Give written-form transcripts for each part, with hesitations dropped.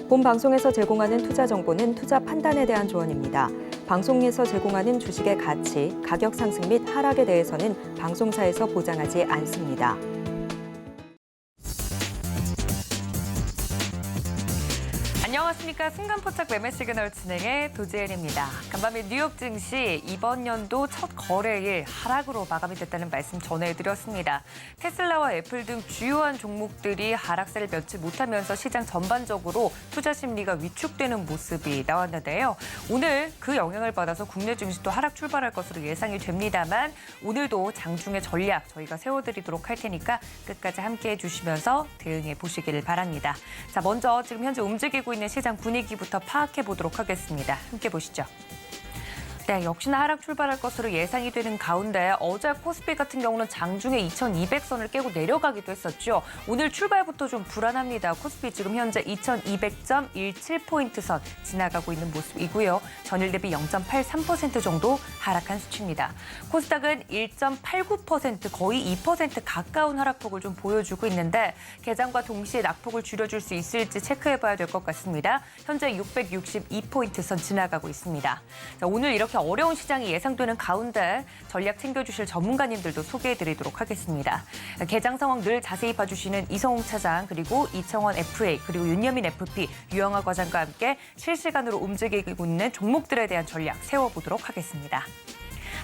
본 방송에서 제공하는 투자 정보는 투자 판단에 대한 조언입니다. 방송에서 제공하는 주식의 가치, 가격 상승 및 하락에 대해서는 방송사에서 보장하지 않습니다. 안녕하십니까. 순간포착 매매 시그널 진행의 도지엘입니다. 간밤에 뉴욕 증시 이번 연도 첫 거래일 하락으로 마감이 됐다는 말씀 전해드렸습니다. 테슬라와 애플 등 주요한 종목들이 하락세를 면치 못하면서 시장 전반적으로 투자 심리가 위축되는 모습이 나왔는데요. 오늘 그 영향을 받아서 국내 증시도 하락 출발할 것으로 예상이 됩니다만 오늘도 장중의 전략 저희가 세워드리도록 할 테니까 끝까지 함께해 주시면서 대응해 보시기를 바랍니다. 자, 먼저 지금 현재 움직이고 있는 시장 분위기부터 파악해 보도록 하겠습니다. 함께 보시죠. 네, 역시나 하락 출발할 것으로 예상이 되는 가운데 어제 코스피 같은 경우는 장중에 2200선을 깨고 내려가기도 했었죠. 오늘 출발부터 좀 불안합니다. 코스피 지금 현재 2200.17포인트 선 지나가고 있는 모습이고요. 전일 대비 0.83% 정도 하락한 수치입니다. 코스닥은 1.89% 거의 2% 가까운 하락폭을 좀 보여주고 있는데 개장과 동시에 낙폭을 줄여줄 수 있을지 체크해봐야 될 것 같습니다. 현재 662포인트 선 지나가고 있습니다. 자, 오늘 이렇게 어려운 시장이 예상되는 가운데 전략 챙겨주실 전문가님들도 소개해드리도록 하겠습니다. 개장 상황 늘 자세히 봐주시는 이성웅 차장, 그리고 이청원 FA, 그리고 윤여민 FP, 유영하 과장과 함께 실시간으로 움직이고 있는 종목들에 대한 전략 세워보도록 하겠습니다.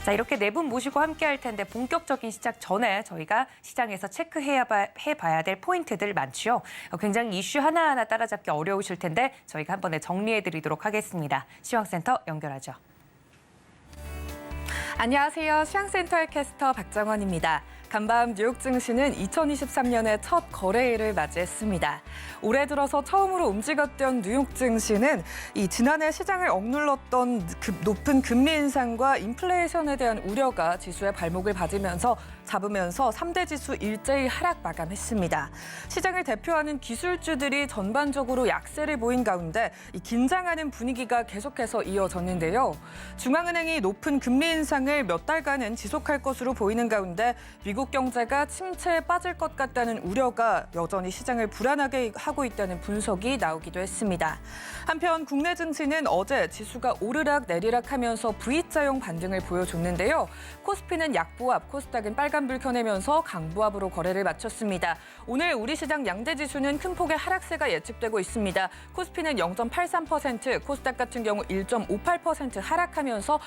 자, 이렇게 네 분 모시고 함께 할 텐데 본격적인 시작 전에 저희가 시장에서 체크해봐야 될 포인트들 많죠. 굉장히 이슈 하나하나 따라잡기 어려우실 텐데 저희가 한 번에 정리해드리도록 하겠습니다. 시황센터 연결하죠. 안녕하세요. 시황센터의 캐스터 박정원입니다. 간밤 뉴욕 증시는 2023년의 첫 거래일을 맞이했습니다. 올해 들어서 처음으로 움직였던 뉴욕 증시는 지난해 시장을 억눌렀던 높은 금리 인상과 인플레이션에 대한 우려가 지수의 발목을 잡으면서 3대 지수 일제히 하락 마감했습니다. 시장을 대표하는 기술주들이 전반적으로 약세를 보인 가운데 긴장하는 분위기가 계속해서 이어졌는데요. 중앙은행이 높은 금리 인상을 몇 달간은 지속할 것으로 보이는 가운데 미국 경제가 침체에 빠질 것 같다는 우려가 여전히 시장을 불안하게 하고 있다는 분석이 나오기도 했습니다. 한편 국내 증시는 어제 지수가 오르락 내리락 하면서 V자형 반등을 보여줬는데요. 코스피는 약보합, 코스닥은 빨간불 켜내면서 강보합으로 거래를 마쳤습니다. 오늘 우리 시장 양대 지수는 큰 폭의 하락세가 예측되고 있습니다. 코스피는 0.83%, 코스닥 같은 경우 1.58% 하락하면서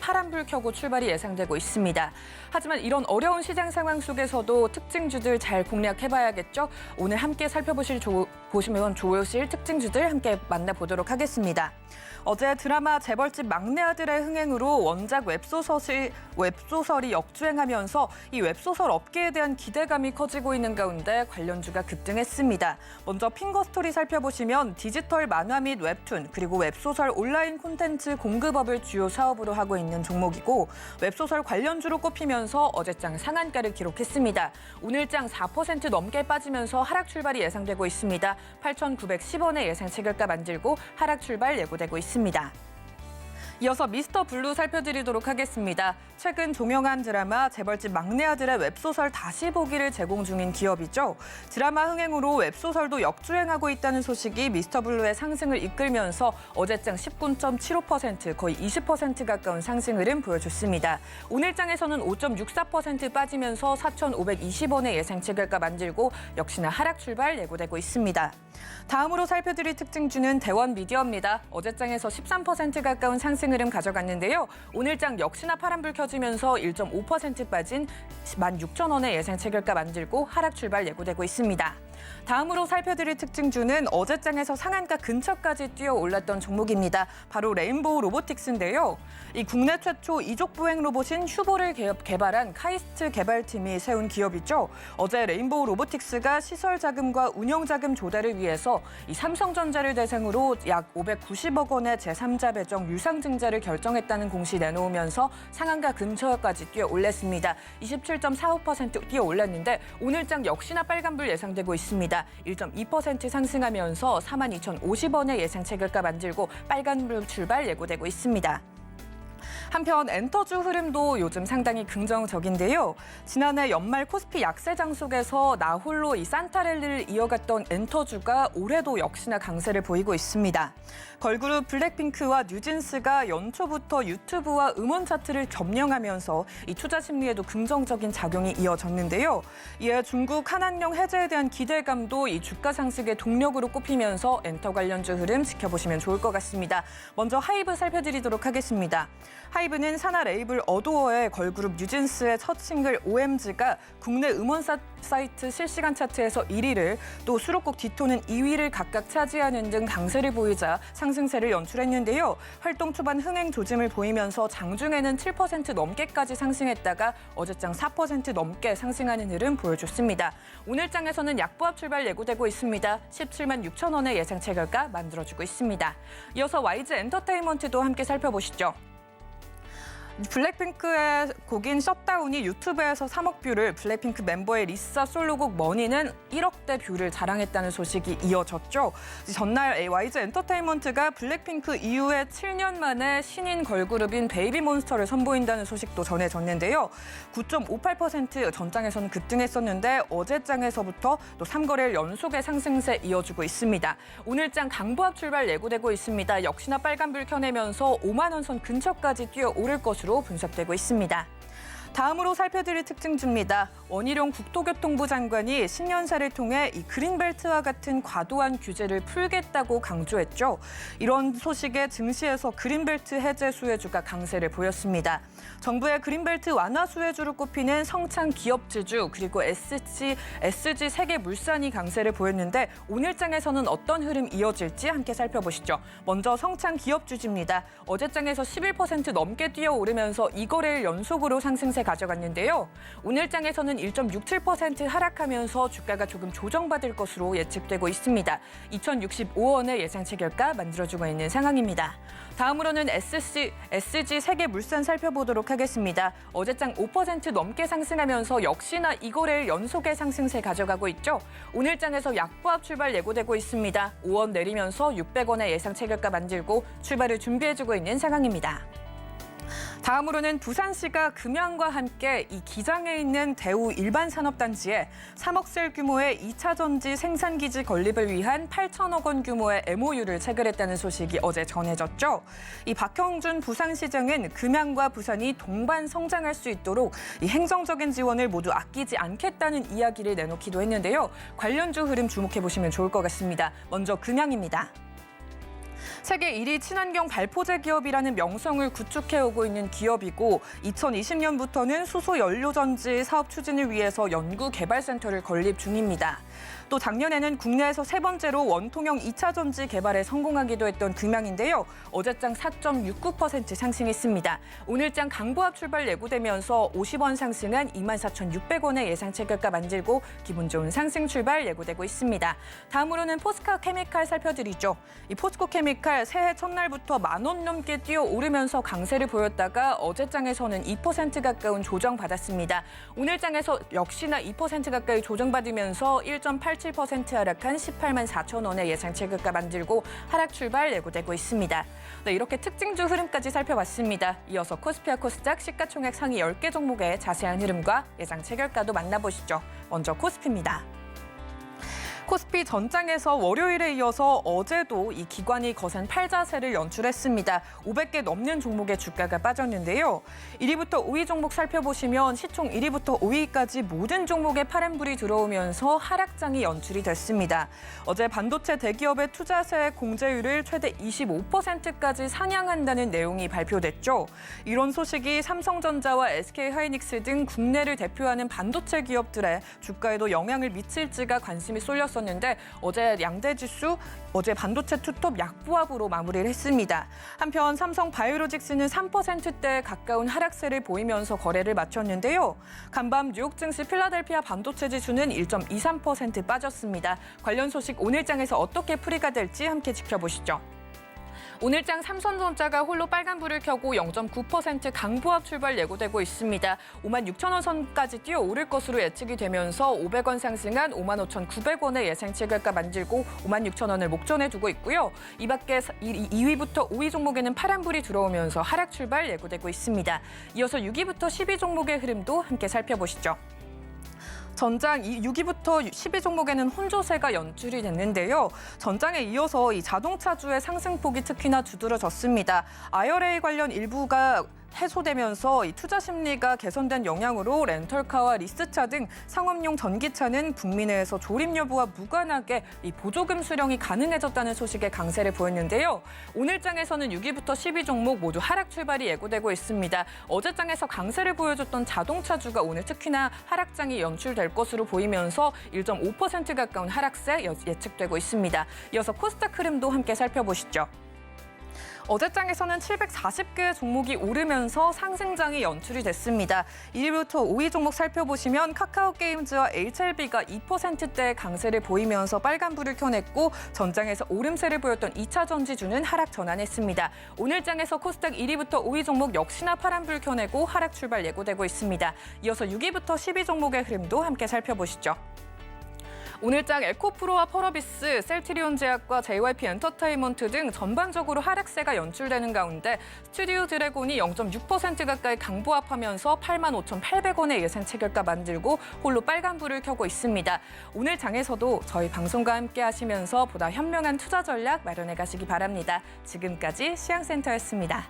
파란불 켜고 출발이 예상되고 있습니다. 하지만 이런 어려운 시장 상황 속에서도 특징주들 잘 공략해봐야겠죠. 오늘 함께 보시면 좋으실 특징주들 함께 만나보도록 하겠습니다. 어제 드라마 재벌집 막내 아들의 흥행으로 원작 웹소설이 역주행하면서 이 웹소설 업계에 대한 기대감이 커지고 있는 가운데 관련주가 급등했습니다. 먼저 핑거스토리 살펴보시면 디지털 만화 및 웹툰, 그리고 웹소설 온라인 콘텐츠 공급업을 주요 사업으로 하고 있는 종목이고 웹소설 관련주로 꼽히면서 어제장 상한가를 기록했습니다. 오늘장 4% 넘게 빠지면서 하락 출발이 예상되고 있습니다. 8,910원의 예상 체결가 만들고 하락 출발 예고되고 있습니다. 이어서 미스터 블루 살펴드리도록 하겠습니다. 최근 종영한 드라마 재벌집 막내 아들의 웹소설 다시 보기를 제공 중인 기업이죠. 드라마 흥행으로 웹소설도 역주행하고 있다는 소식이 미스터 블루의 상승을 이끌면서 어제장 19.75% 거의 20% 가까운 상승 흐름 보여줬습니다. 오늘장에서는 5.64% 빠지면서 4,520원의 예상 체결가 만들고 역시나 하락 출발 예고되고 있습니다. 다음으로 살펴드릴 특징주는 대원 미디어입니다. 어제장에서 13% 가까운 상승 흐름 가져갔는데요. 오늘장 역시나 파란불 켜지면서 1.5% 빠진 16,000원의 예상 체결가 만들고 하락 출발 예고되고 있습니다. 다음으로 살펴드릴 특징주는 어제장에서 상한가 근처까지 뛰어올랐던 종목입니다. 바로 레인보우 로보틱스인데요. 이 국내 최초 이족 보행 로봇인 휴보를 개발한 카이스트 개발팀이 세운 기업이죠. 어제 레인보우 로보틱스가 시설 자금과 운영 자금 조달을 위해서 이 삼성전자를 대상으로 약 590억 원의 제3자 배정 유상증자를 결정했다는 공시 내놓으면서 상한가 근처까지 뛰어올랐습니다. 27.45% 뛰어올랐는데 오늘장 역시나 빨간불 예상되고 있습니다. 1.2% 상승하면서 42,050원의 예상 체결가 만들고 빨간불 출발 예고되고 있습니다. 한편 엔터주 흐름도 요즘 상당히 긍정적인데요. 지난해 연말 코스피 약세장 속에서 나홀로 이 산타랠리를 이어갔던 엔터주가 올해도 역시나 강세를 보이고 있습니다. 걸그룹 블랙핑크와 뉴진스가 연초부터 유튜브와 음원 차트를 점령하면서 이 투자 심리에도 긍정적인 작용이 이어졌는데요. 이에 중국 한한령 해제에 대한 기대감도 이 주가 상승의 동력으로 꼽히면서 엔터 관련주 흐름 지켜보시면 좋을 것 같습니다. 먼저 하이브 살펴드리도록 하겠습니다. 하이브는 산하 레이블 어도어의 걸그룹 뉴진스의 첫 싱글 OMG가 국내 음원 사이트 실시간 차트에서 1위를, 또 수록곡 디토는 2위를 각각 차지하는 등 강세를 보이자 상승세를 연출했는데요. 활동 초반 흥행 조짐을 보이면서 장중에는 7% 넘게까지 상승했다가 어제장 4% 넘게 상승하는 흐름 보여줬습니다. 오늘 장에서는 약보합 출발 예고되고 있습니다. 17만 6천 원의 예상 체결가 만들어주고 있습니다. 이어서 YG 엔터테인먼트도 함께 살펴보시죠. 블랙핑크의 곡인 셧다운이 유튜브에서 3억 뷰를, 블랙핑크 멤버의 리사 솔로곡 머니는 1억대 뷰를 자랑했다는 소식이 이어졌죠. 전날 YG 엔터테인먼트가 블랙핑크 이후에 7년 만에 신인 걸그룹인 베이비몬스터를 선보인다는 소식도 전해졌는데요. 9.58% 전장에서는 급등했었는데 어제장에서부터 또 3거래일 연속의 상승세 이어주고 있습니다. 오늘장 강보합 출발 예고되고 있습니다. 역시나 빨간불 켜내면서 5만 원 선 근처까지 뛰어오를 것으로 분석되고 있습니다. 다음으로 살펴드릴 특징주입니다. 원희룡 국토교통부 장관이 신년사를 통해 이 그린벨트와 같은 과도한 규제를 풀겠다고 강조했죠. 이런 소식에 증시에서 그린벨트 해제 수혜주가 강세를 보였습니다. 정부의 그린벨트 완화 수혜주로 꼽히는 성창 기업지주 그리고 SG 세계물산이 강세를 보였는데 오늘장에서는 어떤 흐름 이어질지 함께 살펴보시죠. 먼저 성창 기업주지입니다. 어제장에서 11% 넘게 뛰어오르면서 2거래일 연속으로 상승세 가져갔는데요. 오늘장에서는 1.67% 하락하면서 주가가 조금 조정받을 것으로 예측되고 있습니다. 2,065원의 예상 체결가 만들어주고 있는 상황입니다. 다음으로는 SG 세계물산 살펴보도록 하겠습니다. 어제장 5% 넘게 상승하면서 역시나 2거래일 연속의 상승세 가져가고 있죠. 오늘장에서 약보합 출발 예고되고 있습니다. 5원 내리면서 600원의 예상 체결가 만들고 출발을 준비해주고 있는 상황입니다. 다음으로는 부산시가 금양과 함께 이 기장에 있는 대우 일반산업단지에 3억 셀 규모의 2차 전지 생산기지 건립을 위한 8천억 원 규모의 MOU를 체결했다는 소식이 어제 전해졌죠. 이 박형준 부산시장은 금양과 부산이 동반 성장할 수 있도록 이 행정적인 지원을 모두 아끼지 않겠다는 이야기를 내놓기도 했는데요. 관련주 흐름 주목해보시면 좋을 것 같습니다. 먼저 금양입니다. 세계 1위 친환경 발포제 기업이라는 명성을 구축해오고 있는 기업이고 2020년부터는 수소 연료전지 사업 추진을 위해서 연구개발센터를 건립 중입니다. 또 작년에는 국내에서 세 번째로 원통형 2차 전지 개발에 성공하기도 했던 금양인데요. 어제장 4.69% 상승했습니다. 오늘장 강보합 출발 예고되면서 50원 상승한 24,600원의 예상 체결가 만들고 기분 좋은 상승 출발 예고되고 있습니다. 다음으로는 포스코 케미칼 살펴드리죠. 이 포스코 케미칼 새해 첫날부터 10,000원 넘게 뛰어오르면서 강세를 보였다가 어제장에서는 2% 가까운 조정받았습니다. 오늘장에서 역시나 2% 가까이 조정받으면서 1.87% 하락한 18만 4천 원의 예상 체결가 만들고 하락 출발 예고되고 있습니다. 네, 이렇게 특징주 흐름까지 살펴봤습니다. 이어서 코스피와 코스닥 시가총액 상위 10개 종목의 자세한 흐름과 예상 체결가도 만나보시죠. 먼저 코스피입니다. 코스피 전장에서 월요일에 이어서 어제도 이 기관이 거센 팔자세를 연출했습니다. 500개 넘는 종목의 주가가 빠졌는데요. 1위부터 5위 종목 살펴보시면 시총 1위부터 5위까지 모든 종목에 파란불이 들어오면서 하락장이 연출이 됐습니다. 어제 반도체 대기업의 투자세 공제율을 최대 25%까지 상향한다는 내용이 발표됐죠. 이런 소식이 삼성전자와 SK하이닉스 등 국내를 대표하는 반도체 기업들의 주가에도 영향을 미칠지가 관심이 쏠렸습니다. 는데 어제 양대지수 어제 반도체 투톱 약보합으로 마무리를 했습니다. 한편 삼성 바이오로직스는 3%대 가까운 하락세를 보이면서 거래를 마쳤는데요. 간밤 뉴욕 증시 필라델피아 반도체 지수는 1.23% 빠졌습니다. 관련 소식 오늘장에서 어떻게 풀이가 될지 함께 지켜보시죠. 오늘장 삼성전자가 홀로 빨간불을 켜고 0.9% 강보합 출발 예고되고 있습니다. 56,000원 선까지 뛰어오를 것으로 예측이 되면서 500원 상승한 55,900원의 예상 체결가 만들고 56,000원을 목전에 두고 있고요. 이 밖에 2위부터 5위 종목에는 파란불이 들어오면서 하락 출발 예고되고 있습니다. 이어서 6위부터 10위 종목의 흐름도 함께 살펴보시죠. 전장 6위부터 10위 종목에는 혼조세가 연출이 됐는데요. 전장에 이어서 이 자동차주의 상승폭이 특히나 두드러졌습니다. IRA 관련 일부가 해소되면서 이 투자 심리가 개선된 영향으로 렌털카와 리스차 등 상업용 전기차는 국민회에서 조립 여부와 무관하게 이 보조금 수령이 가능해졌다는 소식에 강세를 보였는데요. 오늘 장에서는 6위부터 10위 종목 모두 하락 출발이 예고되고 있습니다. 어제 장에서 강세를 보여줬던 자동차주가 오늘 특히나 하락장이 연출될 것으로 보이면서 1.5% 가까운 하락세 예측되고 있습니다. 이어서 코스닥 흐름도 함께 살펴보시죠. 어제장에서는 740개 종목이 오르면서 상승장이 연출이 됐습니다. 1위부터 5위 종목 살펴보시면 카카오게임즈와 HLB가 2%대의 강세를 보이면서 빨간불을 켜냈고 전장에서 오름세를 보였던 2차 전지주는 하락 전환했습니다. 오늘장에서 코스닥 1위부터 5위 종목 역시나 파란불 켜내고 하락 출발 예고되고 있습니다. 이어서 6위부터 10위 종목의 흐름도 함께 살펴보시죠. 오늘장 에코프로와 펄어비스, 셀트리온 제약과 JYP 엔터테인먼트 등 전반적으로 하락세가 연출되는 가운데 스튜디오 드래곤이 0.6% 가까이 강보합하면서 85,800원의 예상 체결가 만들고 홀로 빨간불을 켜고 있습니다. 오늘 장에서도 저희 방송과 함께 하시면서 보다 현명한 투자 전략 마련해 가시기 바랍니다. 지금까지 시향센터였습니다.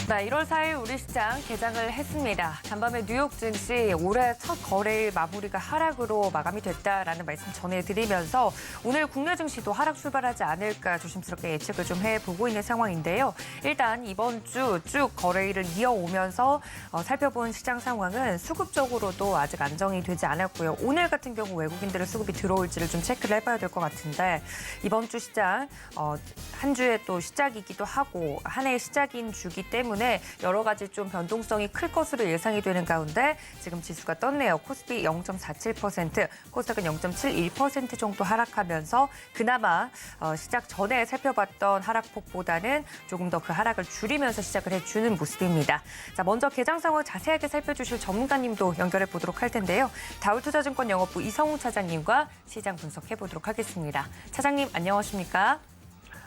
네, 1월 4일 우리 시장 개장을 했습니다. 간밤에 뉴욕 증시 올해 첫 거래일 마무리가 하락으로 마감이 됐다라는 말씀 전해드리면서 오늘 국내 증시도 하락 출발하지 않을까 조심스럽게 예측을 좀 해보고 있는 상황인데요. 일단 이번 주 쭉 거래일을 이어오면서 살펴본 시장 상황은 수급적으로도 아직 안정이 되지 않았고요. 오늘 같은 경우 외국인들의 수급이 들어올지를 좀 체크를 해봐야 될 것 같은데 이번 주 시장 한 주의 또 시작이기도 하고 한 해의 시작인 주기 때문에 여러 가지 좀 변동성이 클 것으로 예상이 되는 가운데 지금 지수가 떴네요. 코스피 0.47%, 코스닥은 0.71% 정도 하락하면서 그나마 시작 전에 살펴봤던 하락폭보다는 조금 더 그 하락을 줄이면서 시작을 해주는 모습입니다. 자, 먼저 개장 상황 자세하게 살펴주실 전문가님도 연결해 보도록 할 텐데요. 다울투자증권 영업부 이성우 차장님과 시장 분석해 보도록 하겠습니다. 차장님 안녕하십니까?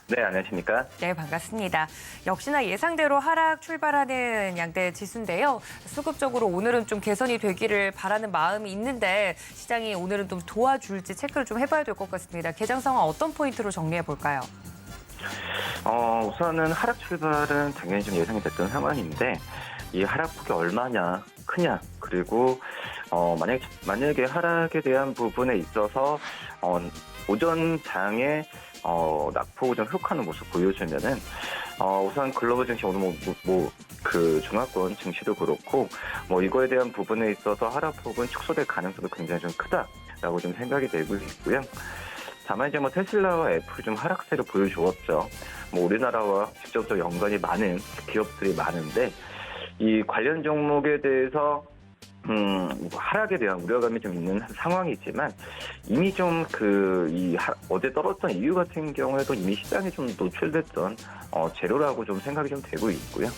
네, 안녕하십니까? 네, 반갑습니다. 역시나 예상대로 하락 출발하는 양대 지수인데요. 수급적으로 오늘은 좀 개선이 되기를 바라는 마음이 있는데 시장이 오늘은 좀 도와줄지 체크를 좀 해봐야 될 것 같습니다. 개장 상황 어떤 포인트로 정리해 볼까요? 우선은 하락 출발은 당연히 좀 예상이 됐던 상황인데 이 하락폭이 얼마냐, 크냐, 그리고 만약에 하락에 대한 부분에 있어서 오전 장에 낙폭을 좀 흑하는 모습 보여주면은 우선 글로벌 증시 오늘 그 중화권 증시도 그렇고 이거에 대한 부분에 있어서 하락폭은 축소될 가능성도 굉장히 좀 크다라고 좀 생각이 되고 있고요. 다만 이제 테슬라와 애플이 좀 하락세를 보여주었죠. 우리나라와 직접적 연관이 많은 기업들이 많은데 이 관련 종목에 대해서 하락에 대한 우려감이 좀 있는 상황이지만 이미 좀 어제 떨어졌던 이유 같은 경우에도 이미 시장에 좀 노출됐던 재료라고 좀 생각이 좀 되고 있고요.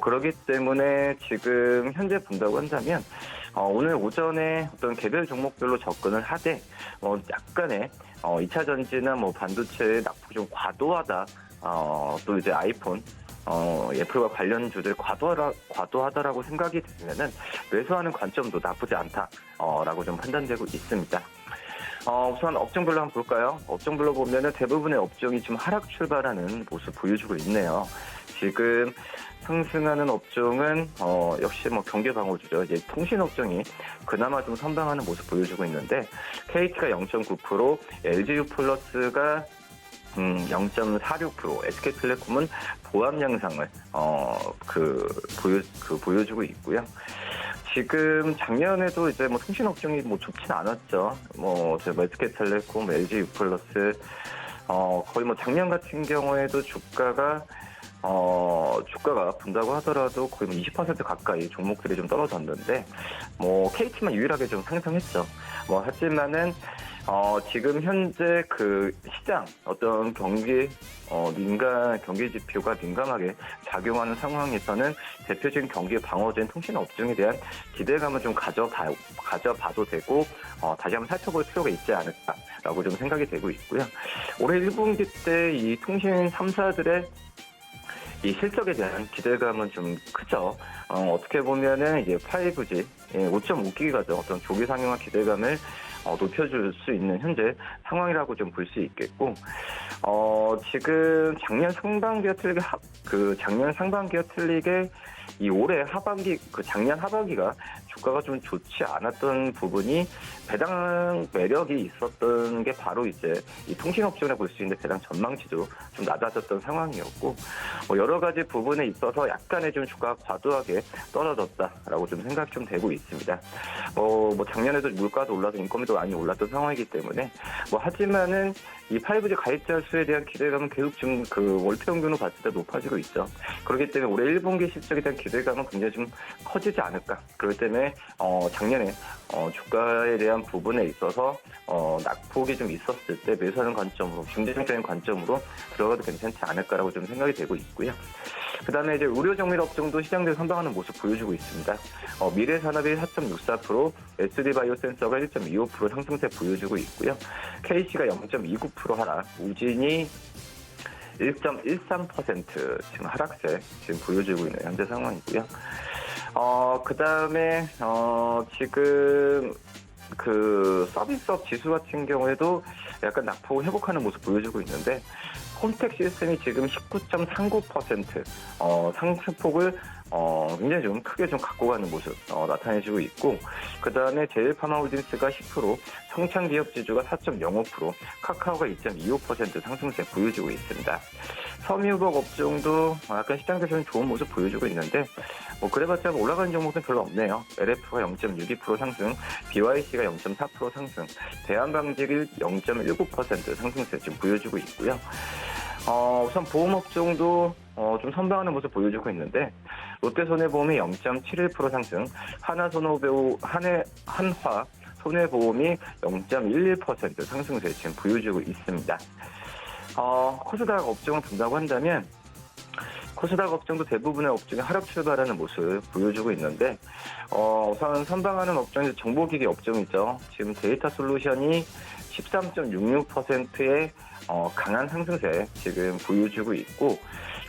그러기 때문에 지금 현재 본다고 한다면 오늘 오전에 어떤 개별 종목별로 접근을 하되 약간의 2차 전지나 반도체의 낙폭이 좀 과도하다. 또 이제 아이폰 애플과 관련주들 과도하다라고 생각이 되면은 매수하는 관점도 나쁘지 않다라고 좀 판단되고 있습니다. 우선 업종별로 한번 볼까요? 업종별로 보면은 대부분의 업종이 좀 하락 출발하는 모습 보여주고 있네요. 지금 상승하는 업종은 역시 경제방어주죠. 이제 통신 업종이 그나마 좀 선방하는 모습 보여주고 있는데 KT가 0.9%, LGU 플러스가 0.46%, SK텔레콤은 보합 양상을 보여주고 있고요. 지금 작년에도 이제 뭐 통신 업종이 뭐 좋진 않았죠. SK텔레콤, LG U+, 거의 뭐 작년 같은 경우에도 주가가 분다고 하더라도 거의 뭐 20% 가까이 종목들이 좀 떨어졌는데, KT만 유일하게 좀 상승했죠. 하지만은, 지금 현재 그 시장, 어떤 경기 지표가 민감하게 작용하는 상황에서는 대표적인 경기 방어적인 통신 업종에 대한 기대감을 좀 가져봐도 되고, 다시 한번 살펴볼 필요가 있지 않을까라고 좀 생각이 되고 있고요. 올해 1분기 때 이 통신 3사들의 이 실적에 대한 기대감은 좀 크죠. 어떻게 보면은 이제 5G, 5.5기가죠. 어떤 조기 상용화 기대감을 높여줄 수 있는 현재 상황이라고 좀 볼 수 있겠고, 지금 작년 상반기와 틀리게 이 올해 작년 하반기가 주가가 좀 좋지 않았던 부분이 배당 매력이 있었던 게 바로 이제 이 통신업종에 볼 수 있는 배당 전망치도 좀 낮아졌던 상황이었고, 여러 가지 부분에 있어서 약간의 좀 주가가 과도하게 떨어졌다라고 좀 생각이 좀 되고 있습니다. 작년에도 물가도 올라서 인건비도 많이 올랐던 상황이기 때문에, 하지만은 이 5G 가입자 수에 대한 기대감은 계속 좀 월평균으로 봤을 때 높아지고 있죠. 그렇기 때문에 올해 1분기 실적에 대한 기대감은 굉장히 좀 커지지 않을까. 그렇기 때문에 작년에 주가에 대한 부분에 있어서 낙폭이 좀 있었을 때 매수하는 관점으로, 중장기적인 관점으로 들어가도 괜찮지 않을까라고 좀 생각이 되고 있고요. 그다음에 이제 의료정밀 업종도 시장대에 선방하는 모습 보여주고 있습니다. 미래산업이 4.64%, SD바이오센서가 1.25% 상승세 보여주고 있고요. KC가 0.29% 하락, 우진이 1.13% 지금 하락세 지금 보여주고 있는 현재 상황이고요. 그다음에 지금 서비스업 지수 같은 경우에도 약간 낙폭을 회복하는 모습 보여주고 있는데, 홈텍 시스템이 지금 19.39% 상승폭을 굉장히 좀 크게 좀 갖고 가는 모습 나타내주고 있고, 그 다음에 제일파마홀딩스가 10%, 성창기업지주가 4.05%, 카카오가 2.25% 상승세 보여주고 있습니다. 섬유복 업종도 약간 시장에서는 좋은 모습 보여주고 있는데, 그래봤자 올라가는 종목은 별로 없네요. LF가 0.62% 상승, BYC가 0.4% 상승, 대한방직이 0.19% 상승세 지금 보여주고 있고요. 우선 보험업종도 좀 선방하는 모습 보여주고 있는데, 롯데손해보험이 0.71% 상승, 한화 손해보험이 0.11% 상승세 지금 보여주고 있습니다. 코스닥 업종을 본다고 한다면, 코스닥 업종도 대부분의 업종이 하락 출발하는 모습 보여주고 있는데, 우선 선방하는 업종이 정보기기 업종이죠. 지금 데이터 솔루션이 13.66%의 강한 상승세 지금 보여주고 있고,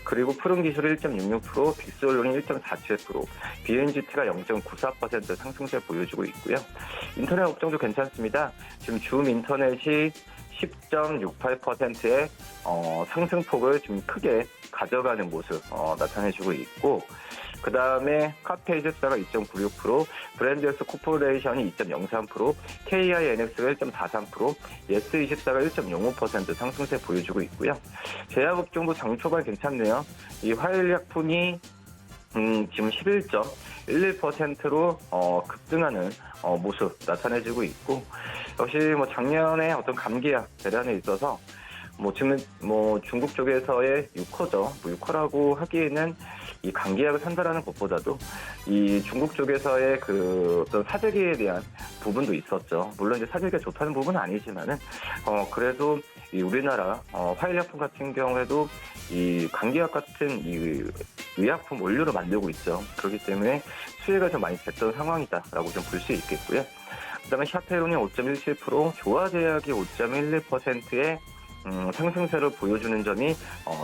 그리고 푸른기술이 1.66%, 빅스언론이 1.47%, BNGT가 0.94% 상승세 보여주고 있고요. 인터넷 업종도 괜찮습니다. 지금 줌 인터넷이 10.68%의 상승폭을 좀 크게 가져가는 모습 나타내주고 있고, 그 다음에 카페24가 2.96%, 브랜드스 코퍼레이션이 2.03%, KINX가 1.43%, 예스24가 1.05% 상승세 보여주고 있고요. 제약업종도 장 초반 괜찮네요. 이 화일약품이 지금 11.11%로 급등하는 모습 나타내주고 있고, 역시 작년에 어떤 감기약 대란에 있어서 지금 중국 쪽에서의 6호죠. 6호라고 하기에는 이 감기약을 산다라는 것보다도 이 중국 쪽에서의 어떤 사재기에 대한 부분도 있었죠. 물론 이제 사재기가 좋다는 부분은 아니지만은 그래도 이 우리나라 화일약품 같은 경우에도 이 감기약 같은 이 의약품 원료로 만들고 있죠. 그렇기 때문에 수혜가 좀 많이 됐던 상황이다라고 좀 볼 수 있겠고요. 그다음에 샤페론이 5.17%, 조화제약이 5.11%의 상승세를 보여주는 점이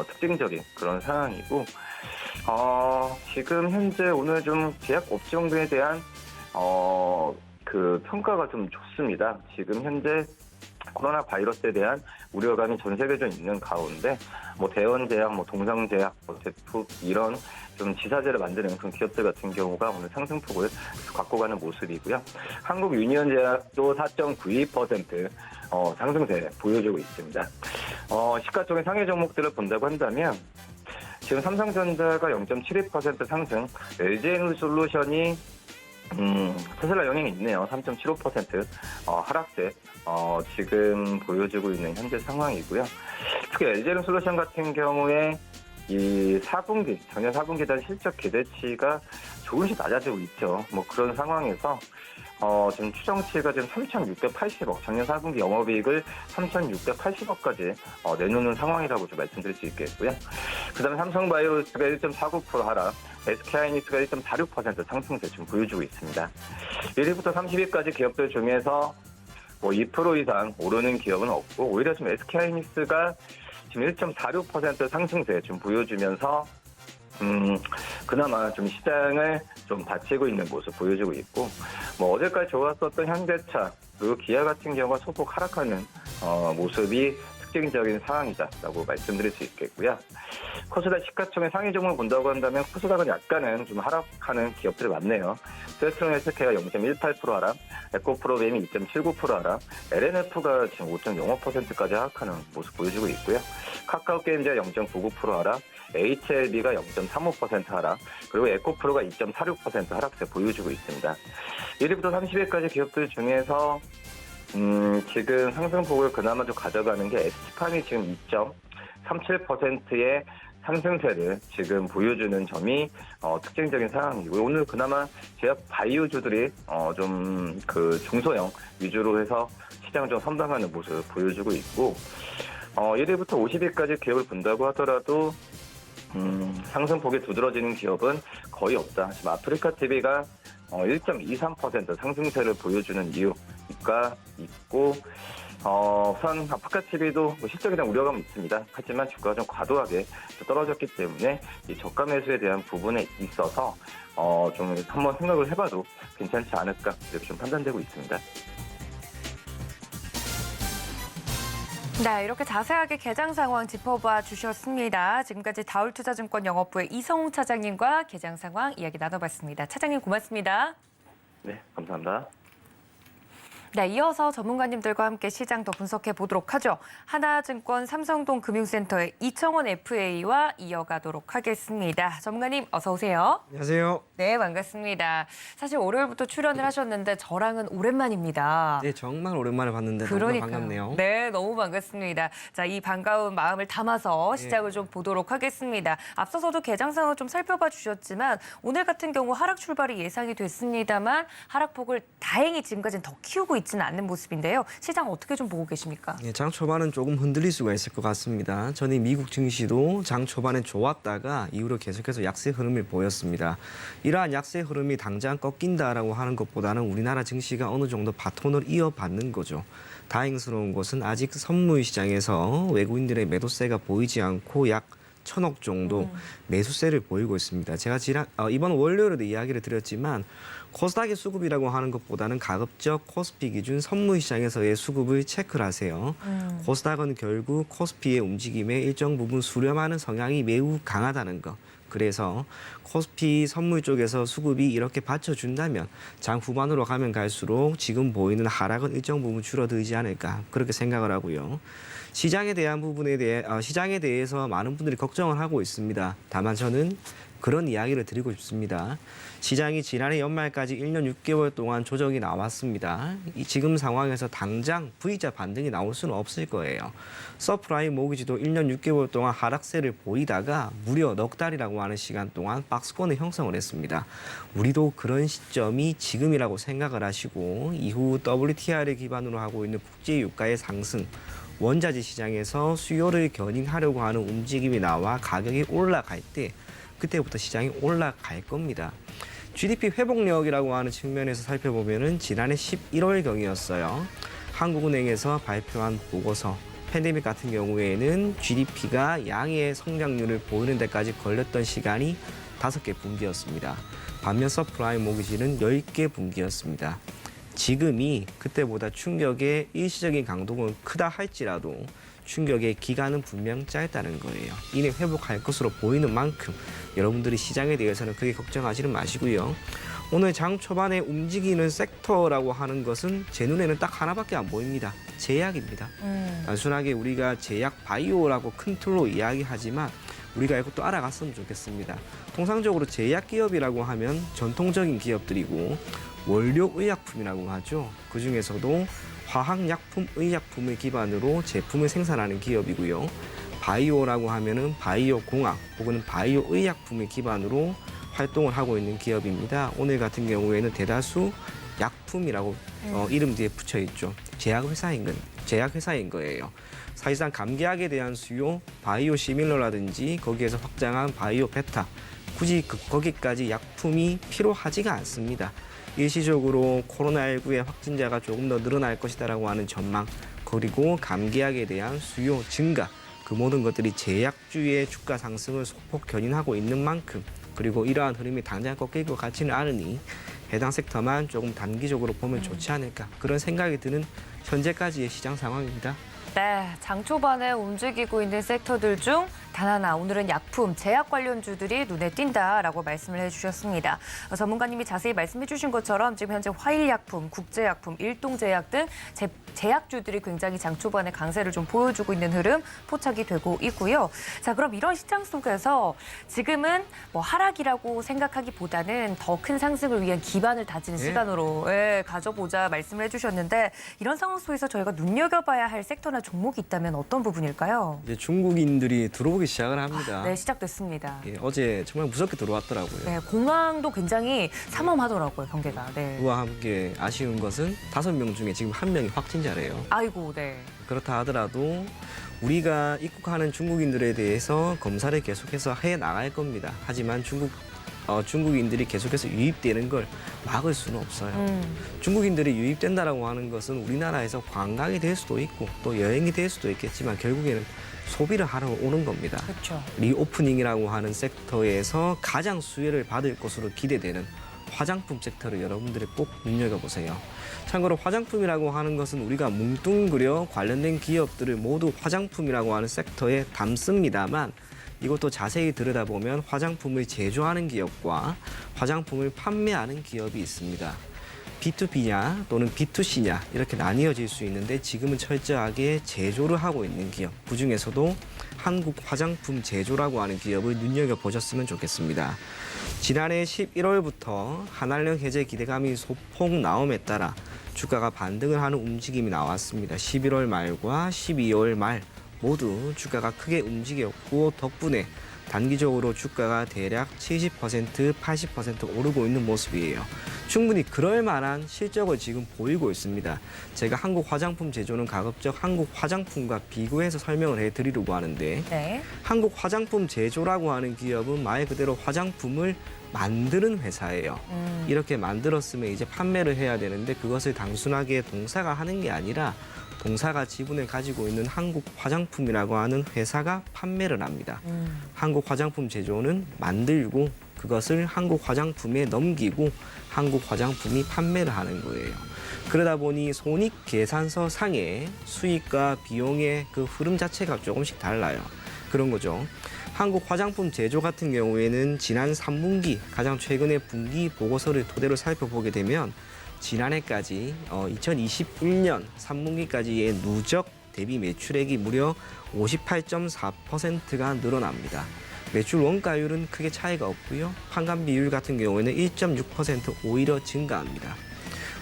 특징적인 그런 상황이고, 지금 현재 오늘 좀 제약 업종에 대한 평가가 좀 좋습니다. 지금 현재 코로나 바이러스에 대한 우려감이 전 세계적으로 있는 가운데 대원제약, 동상제약, 제품 이런 좀 지사제를 만드는 그런 기업들 같은 경우가 오늘 상승폭을 갖고 가는 모습이고요. 한국 유니온제약도 4.92% 상승세 보여주고 있습니다. 시가총액 상위 종목들을 본다고 한다면 지금 삼성전자가 0.72% 상승, LG에너지솔루션이 테슬라 영향이 있네요. 3.75% 하락세 지금 보여주고 있는 현재 상황이고요. 특히 LG에너지솔루션 같은 경우에 이 4분기, 작년 4분기 단 실적 기대치가 조금씩 낮아지고 있죠. 뭐 그런 상황에서 지금 추정치가 지금 3,680억, 작년 4분기 영업이익을 3,680억까지 내놓는 상황이라고 좀 말씀드릴 수 있겠고요. 그 다음에 삼성바이오로스가 1.49% 하락, SK하이닉스가 1.46% 상승세 좀 보여주고 있습니다. 1위부터 30위까지 기업들 중에서 뭐 2% 이상 오르는 기업은 없고, 오히려 지금 SK하이닉스가 지금 1.46% 상승세 좀 보여주면서 그나마 좀 시장을 좀 받치고 있는 모습 보여주고 있고, 뭐 어제까지 좋았었던 현대차 그리고 기아 같은 경우가 소폭 하락하는 모습이 특징적인 상황이다라고 말씀드릴 수 있겠고요. 코스닥 시가총액 상위 종목을 본다고 한다면 코스닥은 약간은 좀 하락하는 기업들이 많네요. 셀트론 헬스케어가 0.18% 하락, 에코프로비엠이 2.79% 하락, LNF가 지금 5.05%까지 하락하는 모습 보여주고 있고요. 카카오게임즈가 0.99% 하락, HLB가 0.35% 하락, 그리고 에코프로가 2.46% 하락세 보여주고 있습니다. 1위부터 30위까지 기업들 중에서 지금 상승폭을 그나마 좀 가져가는 게 ST팜이 지금 2.37%의 상승세를 지금 보여주는 점이 특징적인 상황이고요. 오늘 그나마 제약 바이오주들이 좀 그 중소형 위주로 해서 시장을 좀 선방하는 모습을 보여주고 있고, 1위부터 50위까지 기업을 본다고 하더라도 상승폭이 두드러지는 기업은 거의 없다. 지금 아프리카TV가 1.23% 상승세를 보여주는 이유가 있고, 우선 아프리카TV도 실적에 대한 우려감은 있습니다. 하지만 주가가 좀 과도하게 떨어졌기 때문에 이 저가 매수에 대한 부분에 있어서 좀 한번 생각을 해봐도 괜찮지 않을까 이렇게 좀 판단되고 있습니다. 네, 이렇게 자세하게 개장 상황 짚어봐 주셨습니다. 지금까지 다울투자증권 영업부의 이성웅 차장님과 개장 상황 이야기 나눠봤습니다. 차장님 고맙습니다. 네, 감사합니다. 네, 이어서 전문가님들과 함께 시장 더 분석해 보도록 하죠. 하나증권 삼성동 금융센터의 이청원 FA와 이어가도록 하겠습니다. 전문가님 어서 오세요. 안녕하세요. 네, 반갑습니다. 사실 월요일부터 출연을 하셨는데 저랑은 오랜만입니다. 네, 정말 오랜만에 봤는데 너무 그러니까요. 반갑네요. 네, 너무 반갑습니다. 자, 이 반가운 마음을 담아서 시작을 좀 보도록 하겠습니다. 앞서서도 개장 상황을 좀 살펴봐 주셨지만 오늘 같은 경우 하락 출발이 예상이 됐습니다만 하락폭을 다행히 지금까지는 더 키우고 있지는 않는 모습인데요. 시장 어떻게 좀 보고 계십니까? 네, 장 초반은 조금 흔들릴 수가 있을 것 같습니다. 전에 미국 증시도 장 초반에 좋았다가 이후로 계속해서 약세 흐름을 보였습니다. 이러한 약세 흐름이 당장 꺾인다라고 하는 것보다는 우리나라 증시가 어느 정도 바톤을 이어받는 거죠. 다행스러운 것은 아직 선물 시장에서 외국인들의 매도세가 보이지 않고 약 1,000억 정도 매수세를 보이고 있습니다. 제가 이번 월요일에도 이야기를 드렸지만 코스닥의 수급이라고 하는 것보다는 가급적 코스피 기준 선물 시장에서의 수급을 체크를 하세요. 코스닥은 결국 코스피의 움직임에 일정 부분 수렴하는 성향이 매우 강하다는 것. 그래서 코스피 선물 쪽에서 수급이 이렇게 받쳐준다면 장 후반으로 가면 갈수록 지금 보이는 하락은 일정 부분 줄어들지 않을까 그렇게 생각을 하고요. 시장에 대해서 많은 분들이 걱정을 하고 있습니다. 다만 저는 그런 이야기를 드리고 싶습니다. 시장이 지난해 연말까지 1년 6개월 동안 조정이 나왔습니다. 지금 상황에서 당장 V자 반등이 나올 수는 없을 거예요. 서프라임 모기지도 1년 6개월 동안 하락세를 보이다가 무려 넉 달이라고 하는 시간 동안 박스권을 형성을 했습니다. 우리도 그런 시점이 지금이라고 생각을 하시고 이후 WTI를 기반으로 하고 있는 국제 유가의 상승, 원자재 시장에서 수요를 견인하려고 하는 움직임이 나와 가격이 올라갈 때 그때부터 시장이 올라갈 겁니다. GDP 회복력이라고 하는 측면에서 살펴보면은 지난해 11월경이었어요. 한국은행에서 발표한 보고서, 팬데믹 같은 경우에는 GDP가 양의 성장률을 보이는 데까지 걸렸던 시간이 5개 분기였습니다. 반면 서프라임 모기지는 10개 분기였습니다. 지금이 그때보다 충격의 일시적인 강도는 크다 할지라도 충격의 기간은 분명 짧다는 거예요. 이내 회복할 것으로 보이는 만큼 여러분들이 시장에 대해서는 크게 걱정하지는 마시고요. 오늘 장 초반에 움직이는 섹터라고 하는 것은 제 눈에는 딱 하나밖에 안 보입니다. 제약입니다. 단순하게 우리가 제약 바이오라고 큰 틀로 이야기하지만 우리가 이것도 알아갔으면 좋겠습니다. 통상적으로 제약 기업이라고 하면 전통적인 기업들이고 원료의약품이라고 하죠. 그중에서도 화학약품, 의약품을 기반으로 제품을 생산하는 기업이고요. 바이오라고 하면은 바이오 공학 혹은 바이오 의약품을 기반으로 활동을 하고 있는 기업입니다. 오늘 같은 경우에는 대다수 약품이라고 이름 뒤에 붙여 있죠. 제약회사인 거예요. 사실상 감기약에 대한 수요, 바이오 시밀러라든지 거기에서 확장한 바이오 베타, 굳이 거기까지 약품이 필요하지가 않습니다. 일시적으로 코로나19의 확진자가 조금 더 늘어날 것이다라고 하는 전망, 그리고 감기약에 대한 수요 증가, 그 모든 것들이 제약주의 주가 상승을 소폭 견인하고 있는 만큼, 그리고 이러한 흐름이 당장 꺾일 것 같지는 않으니 해당 섹터만 조금 단기적으로 보면 좋지 않을까, 그런 생각이 드는 현재까지의 시장 상황입니다. 네, 장 초반에 움직이고 있는 섹터들 중 단 하나, 오늘은 약품, 제약 관련주들이 눈에 띈다라고 말씀을 해주셨습니다. 전문가님이 자세히 말씀해 주신 것처럼 지금 현재 화일약품, 국제약품, 일동제약 등 제약주들이 굉장히 장 초반에 강세를 좀 보여주고 있는 흐름 포착이 되고 있고요. 자, 그럼 이런 시장 속에서 지금은 뭐 하락이라고 생각하기보다는 더 큰 상승을 위한 기반을 다지는 시간으로 가져보자 말씀을 해주셨는데, 이런 상황 속에서 저희가 눈여겨봐야 할 섹터나 종목이 있다면 어떤 부분일까요? 이제 중국인들이 들어오기 시작을 합니다. 네, 시작됐습니다. 어제 정말 무섭게 들어왔더라고요. 네, 공항도 굉장히 삼엄하더라고요, 경계가. 네. 그와 함께 아쉬운 것은 5명 중에 지금 1명이 확진자래요. 아이고, 네. 그렇다 하더라도 우리가 입국하는 중국인들에 대해서 검사를 계속해서 해 나갈 겁니다. 하지만 중국인들이 계속해서 유입되는 걸 막을 수는 없어요. 중국인들이 유입된다라고 하는 것은 우리나라에서 관광이 될 수도 있고 또 여행이 될 수도 있겠지만 결국에는 소비를 하러 오는 겁니다. 그렇죠. 리오프닝이라고 하는 섹터에서 가장 수혜를 받을 것으로 기대되는 화장품 섹터를 여러분들이 꼭 눈여겨보세요. 참고로 화장품이라고 하는 것은 우리가 뭉뚱그려 관련된 기업들을 모두 화장품이라고 하는 섹터에 담습니다만, 이것도 자세히 들여다보면 화장품을 제조하는 기업과 화장품을 판매하는 기업이 있습니다. B2B냐 또는 B2C냐 이렇게 나뉘어질 수 있는데, 지금은 철저하게 제조를 하고 있는 기업, 그중에서도 한국 화장품 제조라고 하는 기업을 눈여겨보셨으면 좋겠습니다. 지난해 11월부터 한한령 해제 기대감이 소폭 나옴에 따라 주가가 반등을 하는 움직임이 나왔습니다. 11월 말과 12월 말 모두 주가가 크게 움직였고, 덕분에 단기적으로 주가가 대략 70%, 80% 오르고 있는 모습이에요. 충분히 그럴 만한 실적을 지금 보이고 있습니다. 제가 한국 화장품 제조는 가급적 한국 화장품과 비교해서 설명을 해드리려고 하는데, 네. 한국 화장품 제조라고 하는 기업은 말 그대로 화장품을 만드는 회사예요. 이렇게 만들었으면 이제 판매를 해야 되는데, 그것을 단순하게 동사가 하는 게 아니라 동사가 지분을 가지고 있는 한국 화장품이라고 하는 회사가 판매를 합니다. 한국 화장품 제조는 만들고 그것을 한국 화장품에 넘기고 한국 화장품이 판매를 하는 거예요. 그러다 보니 손익계산서 상의 수익과 비용의 그 흐름 자체가 조금씩 달라요. 그런 거죠. 한국 화장품 제조 같은 경우에는 지난 3분기, 가장 최근의 분기 보고서를 토대로 살펴보게 되면 지난해까지 2021년 3분기까지의 누적 대비 매출액이 무려 58.4%가 늘어납니다. 매출 원가율은 크게 차이가 없고요. 환관 비율 같은 경우에는 1.6% 오히려 증가합니다.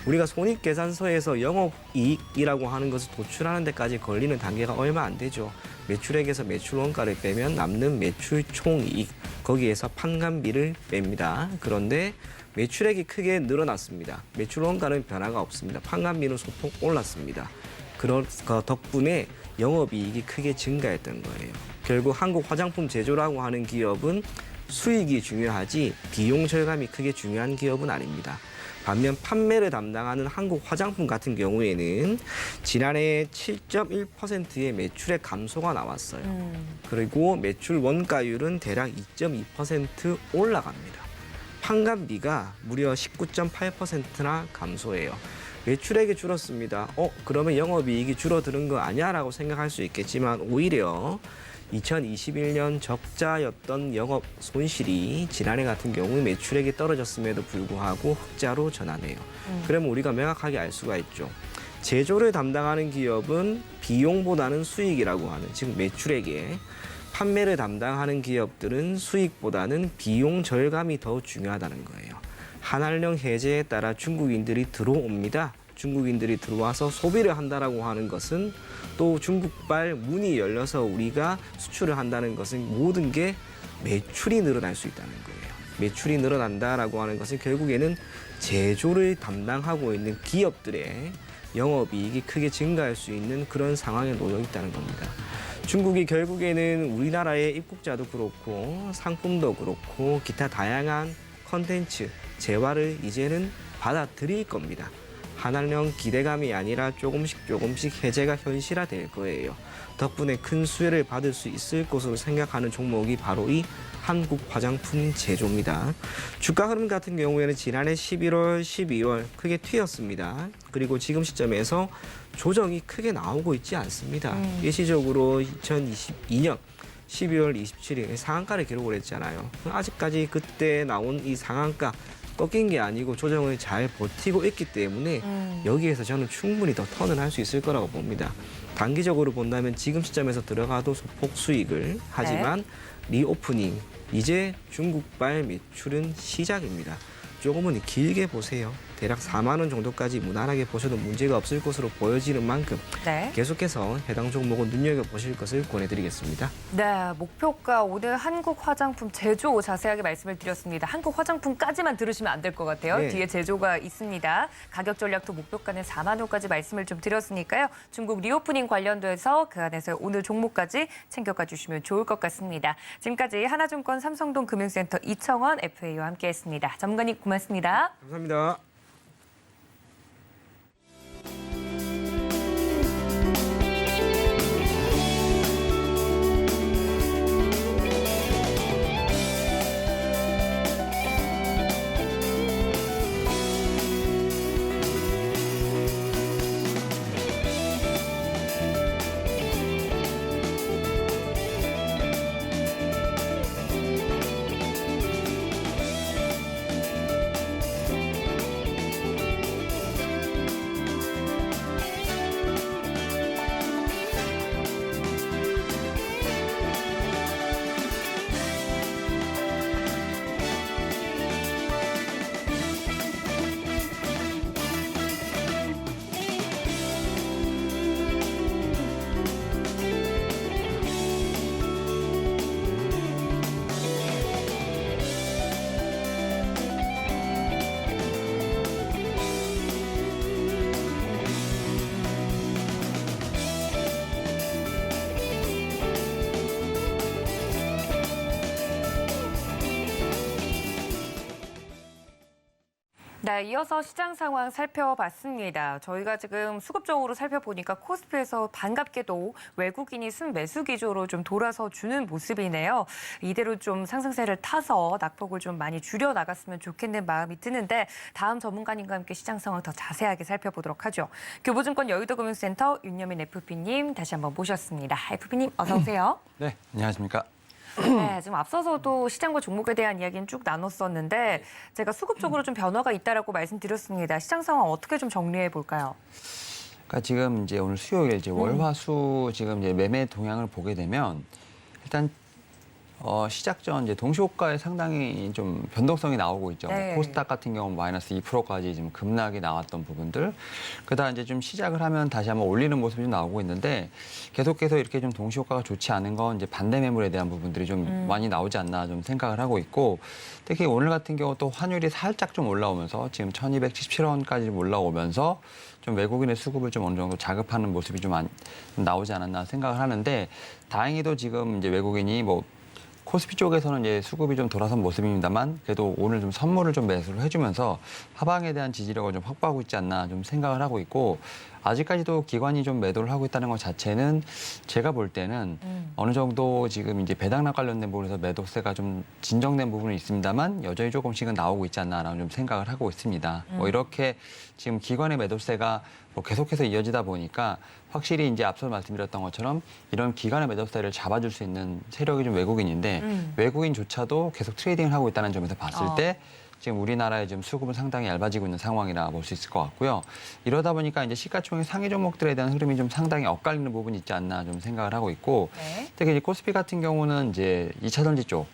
우리가 손익계산서에서 영업이익이라고 하는 것을 도출하는 데까지 걸리는 단계가 얼마 안 되죠. 매출액에서 매출 원가를 빼면 남는 매출 총이익, 거기에서 판관비를 뺍니다. 그런데 매출액이 크게 늘어났습니다. 매출 원가는 변화가 없습니다. 판관비는 소폭 올랐습니다. 그런 덕분에 영업이익이 크게 증가했던 거예요. 결국 한국 화장품 제조라고 하는 기업은 수익이 중요하지 비용 절감이 크게 중요한 기업은 아닙니다. 반면 판매를 담당하는 한국 화장품 같은 경우에는 지난해 7.1%의 매출의 감소가 나왔어요. 그리고 매출 원가율은 대략 2.2% 올라갑니다. 판관비가 무려 19.8%나 감소해요. 매출액이 줄었습니다. 그러면 영업이익이 줄어드는 거 아니야? 라고 생각할 수 있겠지만, 오히려 2021년 적자였던 영업 손실이 지난해 같은 경우 매출액이 떨어졌음에도 불구하고 흑자로 전환해요. 그러면 우리가 명확하게 알 수가 있죠. 제조를 담당하는 기업은 비용보다는 수익이라고 하는, 즉 매출액에, 판매를 담당하는 기업들은 수익보다는 비용 절감이 더 중요하다는 거예요. 한한령 해제에 따라 중국인들이 들어옵니다. 중국인들이 들어와서 소비를 한다라고 하는 것은, 또 중국발 문이 열려서 우리가 수출을 한다는 것은 모든 게 매출이 늘어날 수 있다는 거예요. 매출이 늘어난다라고 하는 것은 결국에는 제조를 담당하고 있는 기업들의 영업이익이 크게 증가할 수 있는 그런 상황에 놓여 있다는 겁니다. 중국이 결국에는 우리나라의 입국자도 그렇고 상품도 그렇고 기타 다양한 컨텐츠, 재화를 이제는 받아들일 겁니다. 한한령 기대감이 아니라 조금씩 해제가 현실화될 거예요. 덕분에 큰 수혜를 받을 수 있을 것으로 생각하는 종목이 바로 이 한국 화장품 제조입니다. 주가 흐름 같은 경우에는 지난해 11월, 12월 크게 튀었습니다. 그리고 지금 시점에서 조정이 크게 나오고 있지 않습니다. 일시적으로 2022년 12월 27일 상한가를 기록을 했잖아요. 아직까지 그때 나온 이 상한가 꺾인 게 아니고 조정을 잘 버티고 있기 때문에 여기에서 저는 충분히 더 턴을 할 수 있을 거라고 봅니다. 단기적으로 본다면 지금 시점에서 들어가도 소폭 수익을, 하지만 리오프닝, 이제 중국발 매출은 시작입니다. 조금은 길게 보세요. 대략 4만 원 정도까지 무난하게 보셔도 문제가 없을 것으로 보여지는 만큼 계속해서 해당 종목은 눈여겨보실 것을 권해드리겠습니다. 네, 목표가 오늘 한국 화장품 제조 자세하게 말씀을 드렸습니다. 한국 화장품까지만 들으시면 안 될 것 같아요. 네. 뒤에 제조가 있습니다. 가격 전략도 목표가는 4만 원까지 말씀을 좀 드렸으니까요. 중국 리오프닝 관련돼서 그 안에서 오늘 종목까지 챙겨가 주시면 좋을 것 같습니다. 지금까지 하나증권 삼성동 금융센터 이청원 FA와 함께했습니다. 전문가님 고맙습니다. 감사합니다. 네, 이어서 시장 상황 살펴봤습니다. 저희가 지금 수급적으로 살펴보니까 코스피에서 반갑게도 외국인이 순매수 기조로 좀 돌아서 주는 모습이네요. 이대로 좀 상승세를 타서 낙폭을 좀 많이 줄여 나갔으면 좋겠는 마음이 드는데 다음 전문가님과 함께 시장 상황 더 자세하게 살펴보도록 하죠. 교보증권 여의도금융센터 윤여민 FP님 다시 한번 모셨습니다. FP님 어서 오세요. 네, 안녕하십니까. 네, 지금 앞서서도 시장과 종목에 대한 이야기는 쭉 나눴었는데 제가 수급적으로 좀 변화가 있다라고 말씀드렸습니다. 시장 상황 어떻게 좀 정리해 볼까요? 그러니까 지금 이제 오늘 수요일 이제 월화수 지금 이제 매매 동향을 보게 되면 일단 시작 전 이제 동시호가에 상당히 좀 변동성이 나오고 있죠. 네. 코스닥 같은 경우는 마이너스 2%까지 지금 급락이 나왔던 부분들. 그러다 이제 좀 시작을 하면 다시 한번 올리는 모습이 좀 나오고 있는데 계속해서 이렇게 좀 동시호가가 좋지 않은 건 이제 반대 매물에 대한 부분들이 좀 많이 나오지 않나 좀 생각을 하고 있고 특히 오늘 같은 경우 또 환율이 살짝 좀 올라오면서 지금 1277원까지 올라오면서 좀 외국인의 수급을 좀 어느 정도 자극하는 모습이 좀 나오지 않았나 생각을 하는데 다행히도 지금 이제 외국인이 뭐 코스피 쪽에서는 이제 수급이 좀 돌아선 모습입니다만 그래도 오늘 좀 선물을 좀 매수를 해주면서 하방에 대한 지지력을 좀 확보하고 있지 않나 좀 생각을 하고 있고 아직까지도 기관이 좀 매도를 하고 있다는 것 자체는 제가 볼 때는 어느 정도 지금 이제 배당락 관련된 부분에서 매도세가 좀 진정된 부분은 있습니다만 여전히 조금씩은 나오고 있지 않나라는 좀 생각을 하고 있습니다. 뭐 이렇게 지금 기관의 매도세가 뭐 계속해서 이어지다 보니까 확실히 이제 앞서 말씀드렸던 것처럼 이런 기관의 매도세를 잡아줄 수 있는 세력이 좀 외국인인데 외국인조차도 계속 트레이딩을 하고 있다는 점에서 봤을 때 지금 우리나라의 지금 수급은 상당히 얇아지고 있는 상황이라 볼 수 있을 것 같고요. 이러다 보니까 이제 시가총액 상위 종목들에 대한 흐름이 좀 상당히 엇갈리는 부분이 있지 않나 좀 생각을 하고 있고, 네. 특히 이제 코스피 같은 경우는 이제 2차 전지 쪽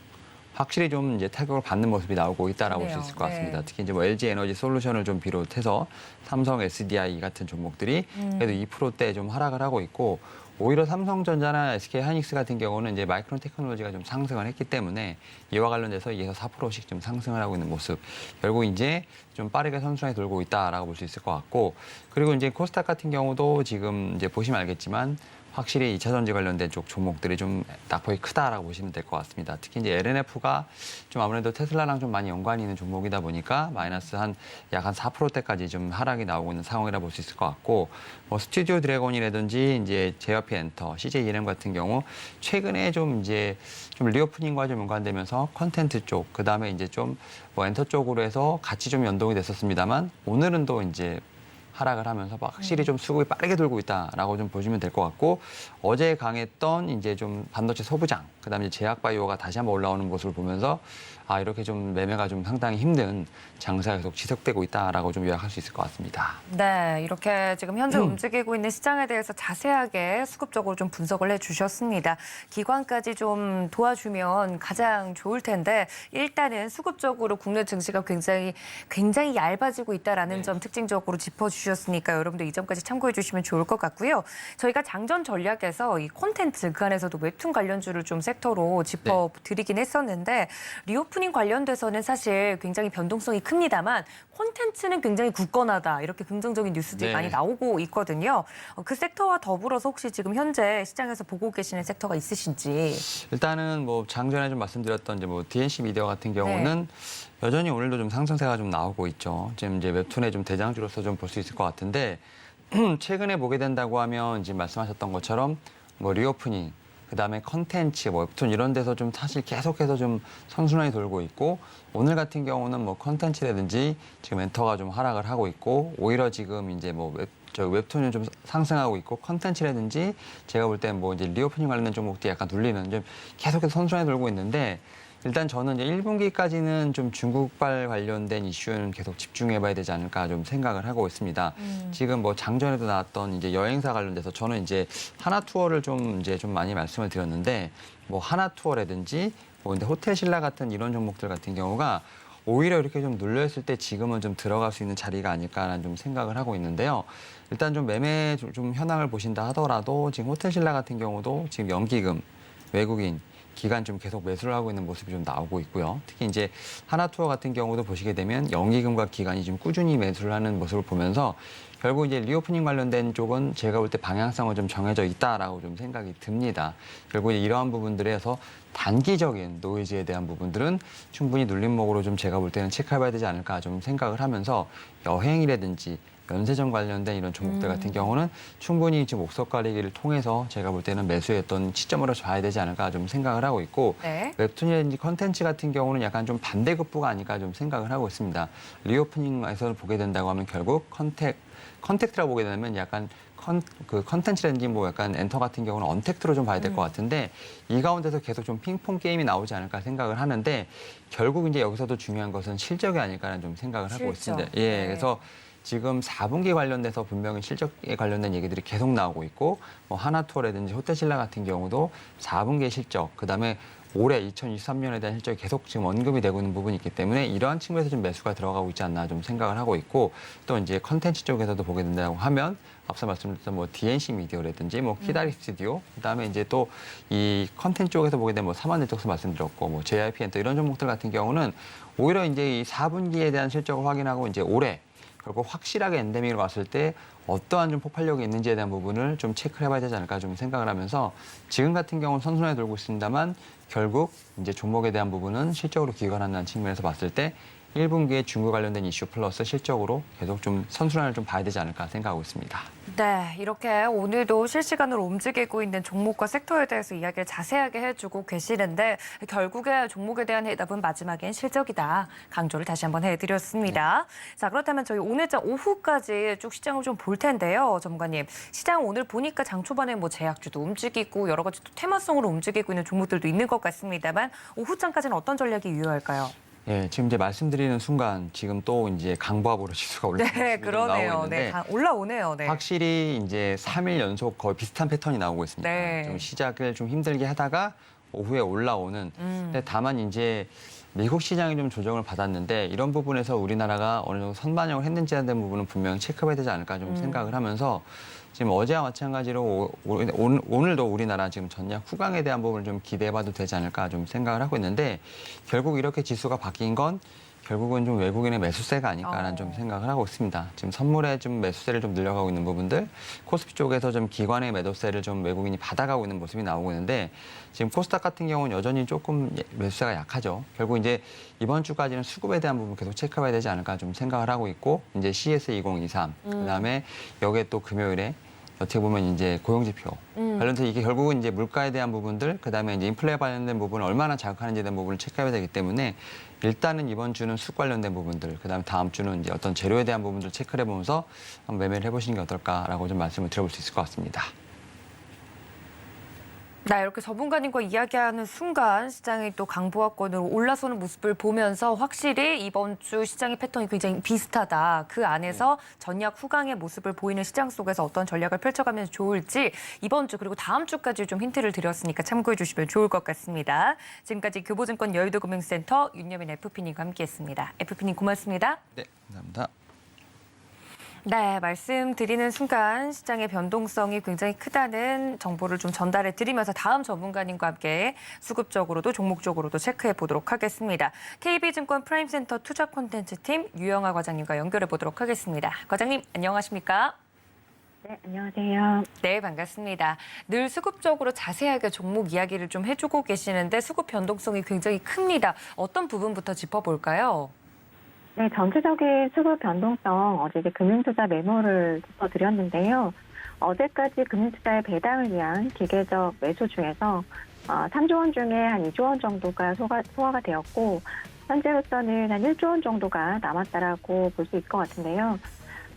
확실히 좀 이제 타격을 받는 모습이 나오고 있다라고 볼 수 있을 것 같습니다. 네. 특히 이제 뭐 LG 에너지 솔루션을 좀 비롯해서 삼성 SDI 같은 종목들이 그래도 2%대 좀 하락을 하고 있고, 오히려 삼성전자나 SK 하이닉스 같은 경우는 이제 마이크론 테크놀로지가 좀 상승을 했기 때문에 이와 관련돼서 2에서 4%씩 좀 상승을 하고 있는 모습. 결국 이제 좀 빠르게 선순환이 돌고 있다라고 볼 수 있을 것 같고, 그리고 이제 코스닥 같은 경우도 지금 이제 보시면 알겠지만 확실히 2차 전지 관련된 쪽 종목들이 좀 낙폭이 크다라고 보시면 될 것 같습니다. 특히 이제 LNF가 좀 아무래도 테슬라랑 좀 많이 연관이 있는 종목이다 보니까 마이너스 약 한 4%대까지 좀 하락이 나오고 있는 상황이라 볼 수 있을 것 같고, 뭐 스튜디오 드래곤이라든지 이제 JYP 엔터, CJ ENM 같은 경우 최근에 좀 이제 좀 리오프닝과 좀 연관되면서 컨텐츠 쪽, 그 다음에 이제 좀 뭐 엔터 쪽으로 해서 같이 좀 연동이 됐었습니다만, 오늘은 또 이제 하락을 하면서 확실히 좀 수급이 빠르게 돌고 있다라고 좀 보시면 될 것 같고, 어제 강했던 이제 좀 반도체 소부장, 그다음에 제약바이오가 다시 한번 올라오는 모습을 보면서 아, 이렇게 좀 매매가 좀 상당히 힘든 장세가 계속 지속되고 있다라고 좀 요약할 수 있을 것 같습니다. 네, 이렇게 지금 현재 움직이고 있는 시장에 대해서 자세하게 수급적으로 좀 분석을 해주셨습니다. 기관까지 좀 도와주면 가장 좋을 텐데, 일단은 수급적으로 국내 증시가 굉장히 얇아지고 있다라는 점 특징적으로 짚어주셨으니까 여러분들 이 점까지 참고해 주시면 좋을 것 같고요. 저희가 장전 전략에서 이 콘텐츠 그 안에서도 웹툰 관련주를 좀 섹터로 짚어드리긴 했었는데, 리오프닝 관련돼서는 사실 굉장히 변동성이 큽니다만 콘텐츠는 굉장히 굳건하다, 이렇게 긍정적인 뉴스들이 네. 많이 나오고 있거든요. 그 섹터와 더불어서 혹시 지금 현재 시장에서 보고 계시는 섹터가 있으신지. 일단은 뭐 장전에 좀 말씀드렸던 이제 뭐 DNC 미디어 같은 경우는 여전히 오늘도 좀 상승세가 좀 나오고 있죠. 지금 이제 웹툰의 좀 대장주로서 좀 볼 수 있을 것 같은데, 최근에 보게 된다고 하면 지금 말씀하셨던 것처럼 뭐 리오프닝, 그다음에 컨텐츠, 뭐 웹툰 이런 데서 좀 사실 계속해서 좀 선순환이 돌고 있고, 오늘 같은 경우는 뭐 컨텐츠라든지 지금 엔터가 좀 하락을 하고 있고, 오히려 지금 이제 뭐 웹툰이 좀 상승하고 있고, 컨텐츠라든지 제가 볼 때는 뭐 이제 리오프닝 관련된 종목들이 약간 눌리는 좀 계속해서 선순환이 돌고 있는데, 일단 저는 이제 1분기까지는 좀 중국발 관련된 이슈는 계속 집중해봐야 되지 않을까 좀 생각을 하고 있습니다. 지금 뭐 장전에도 나왔던 이제 여행사 관련돼서 저는 이제 하나투어를 좀 많이 말씀을 드렸는데, 뭐 하나투어라든지 뭐 근데 호텔신라 같은 이런 종목들 같은 경우가 오히려 이렇게 좀 눌려있을 때 지금은 좀 들어갈 수 있는 자리가 아닐까라는 좀 생각을 하고 있는데요. 일단 좀 매매 좀 현황을 보신다 하더라도 지금 호텔신라 같은 경우도 지금 연기금, 외국인, 기간 좀 계속 매수를 하고 있는 모습이 좀 나오고 있고요. 특히 이제 하나투어 같은 경우도 보시게 되면 연기금과 기간이 좀 꾸준히 매수를 하는 모습을 보면서 결국 이제 리오프닝 관련된 쪽은 제가 볼 때 방향성은 좀 정해져 있다라고 좀 생각이 듭니다. 결국 이러한 부분들에서 단기적인 노이즈에 대한 부분들은 충분히 눌림목으로 좀 제가 볼 때는 체크해봐야 되지 않을까 좀 생각을 하면서, 여행이라든지 면세점 관련된 이런 종목들 같은 경우는 충분히 지금 옥석 가리기를 통해서 제가 볼 때는 매수했던 시점으로 봐야 되지 않을까 좀 생각을 하고 있고, 네. 웹툰이라든지 컨텐츠 같은 경우는 약간 좀 반대급부가 아닐까 좀 생각을 하고 있습니다. 리오프닝에서 보게 된다고 하면 결국 컨택트라고 보게 되면 약간 컨텐츠라든지 뭐 약간 엔터 같은 경우는 언택트로 좀 봐야 될 것 같은데, 이 가운데서 계속 좀 핑퐁 게임이 나오지 않을까 생각을 하는데, 결국 이제 여기서도 중요한 것은 실적이 아닐까라는 좀 생각을 하고 실적. 있습니다. 예, 네. 그래서 지금 4분기 관련돼서 분명히 실적에 관련된 얘기들이 계속 나오고 있고, 뭐 하나투어라든지 호텔신라 같은 경우도 4분기의 실적, 그다음에 올해 2023년에 대한 실적이 계속 지금 언급이 되고 있는 부분이 있기 때문에 이러한 측면에서 좀 매수가 들어가고 있지 않나 좀 생각을 하고 있고, 또 이제 컨텐츠 쪽에서도 보게 된다고 하면 앞서 말씀드렸던 뭐 DNC 미디어라든지 뭐 키다리 스튜디오, 그다음에 이제 또 이 컨텐츠 쪽에서 보게 되면 뭐 삼한네트워크 말씀드렸고, 뭐 JYP 엔터 이런 종목들 같은 경우는 오히려 이제 이 4분기에 대한 실적을 확인하고 이제 올해 결국 확실하게 엔데믹으로 왔을 때 어떠한 좀 폭발력이 있는지에 대한 부분을 좀 체크를 해봐야 되지 않을까 좀 생각을 하면서, 지금 같은 경우는 선순환이 돌고 있습니다만 결국 이제 종목에 대한 부분은 실적으로 기관한다는 측면에서 봤을 때 1분기에 중국 관련된 이슈 플러스 실적으로 계속 좀 선순환을 좀 봐야 되지 않을까 생각하고 있습니다. 네, 이렇게 오늘도 실시간으로 움직이고 있는 종목과 섹터에 대해서 이야기를 자세하게 해주고 계시는데, 결국에 종목에 대한 해답은 마지막엔 실적이다, 강조를 다시 한번 해드렸습니다. 자, 그렇다면 저희 오늘자 오후까지 쭉 시장을 좀 볼 텐데요, 전문가님. 시장 오늘 보니까 장 초반에 뭐 제약주도 움직이고 여러 가지 또 테마성으로 움직이고 있는 종목들도 있는 것 같습니다만, 오후장까지는 어떤 전략이 유효할까요? 예, 지금 이제 말씀드리는 순간 지금 또 이제 강보합으로 지수가 올라오고 네, 있는데 그러네요. 네, 올라오네요. 네. 확실히 이제 3일 연속 거의 비슷한 패턴이 나오고 있습니다. 네. 좀 시작을 좀 힘들게 하다가 오후에 올라오는. 근데 다만 이제 미국 시장이 좀 조정을 받았는데 이런 부분에서 우리나라가 어느 정도 선반영을 했는지에 대한 부분은 분명 체크해야 되지 않을까 좀 생각을 하면서 지금 어제와 마찬가지로 오늘도 우리나라 지금 전략 후강에 대한 부분을 좀 기대해봐도 되지 않을까 좀 생각을 하고 있는데 결국 이렇게 지수가 바뀐 건 결국은 좀 외국인의 매수세가 아닐까라는 좀 생각을 하고 있습니다. 지금 선물에 좀 매수세를 좀 늘려가고 있는 부분들, 코스피 쪽에서 좀 기관의 매도세를 좀 외국인이 받아가고 있는 모습이 나오고 있는데 지금 코스닥 같은 경우는 여전히 조금 매수세가 약하죠. 결국 이제 이번 주까지는 수급에 대한 부분 계속 체크해야 되지 않을까 좀 생각을 하고 있고 이제 CS2023 그다음에 여기에 또 금요일에 어떻게 보면 이제 고용지표 관련해서 이게 결국은 이제 물가에 대한 부분들, 그다음에 이제 인플레에 관련된 부분을 얼마나 자극하는지에 대한 부분을 체크해야 되기 때문에 일단은 이번 주는 수급 관련된 부분들, 그다음에 다음 주는 이제 어떤 재료에 대한 부분들 체크를 해보면서 한번 매매를 해보시는 게 어떨까라고 좀 말씀을 드려볼 수 있을 것 같습니다. 네, 이렇게 전문가님과 이야기하는 순간 시장이 또 강보합권으로 올라서는 모습을 보면서 확실히 이번 주 시장의 패턴이 굉장히 비슷하다. 그 안에서 전략 후강의 모습을 보이는 시장 속에서 어떤 전략을 펼쳐가면 좋을지 이번 주 그리고 다음 주까지 좀 힌트를 드렸으니까 참고해 주시면 좋을 것 같습니다. 지금까지 교보증권 여의도금융센터 윤여민 FP님과 함께했습니다. FP님 고맙습니다. 네, 감사합니다. 네, 말씀드리는 순간 시장의 변동성이 굉장히 크다는 정보를 좀 전달해 드리면서 다음 전문가님과 함께 수급적으로도 종목적으로도 체크해 보도록 하겠습니다. KB증권 프라임센터 투자 콘텐츠 팀 유영아 과장님과 연결해 보도록 하겠습니다. 과장님, 안녕하십니까? 네, 안녕하세요. 네, 반갑습니다. 늘 수급적으로 자세하게 종목 이야기를 좀 해주고 계시는데 수급 변동성이 굉장히 큽니다. 어떤 부분부터 짚어볼까요? 네, 전체적인 수급 변동성 어제 이제 금융투자 메모를 짚어드렸는데요. 어제까지 금융투자의 배당을 위한 기계적 매수 중에서 3조 원 중에 한 2조 원 정도가 소화가 되었고 현재로서는 한 1조 원 정도가 남았다라고 볼 수 있을 것 같은데요.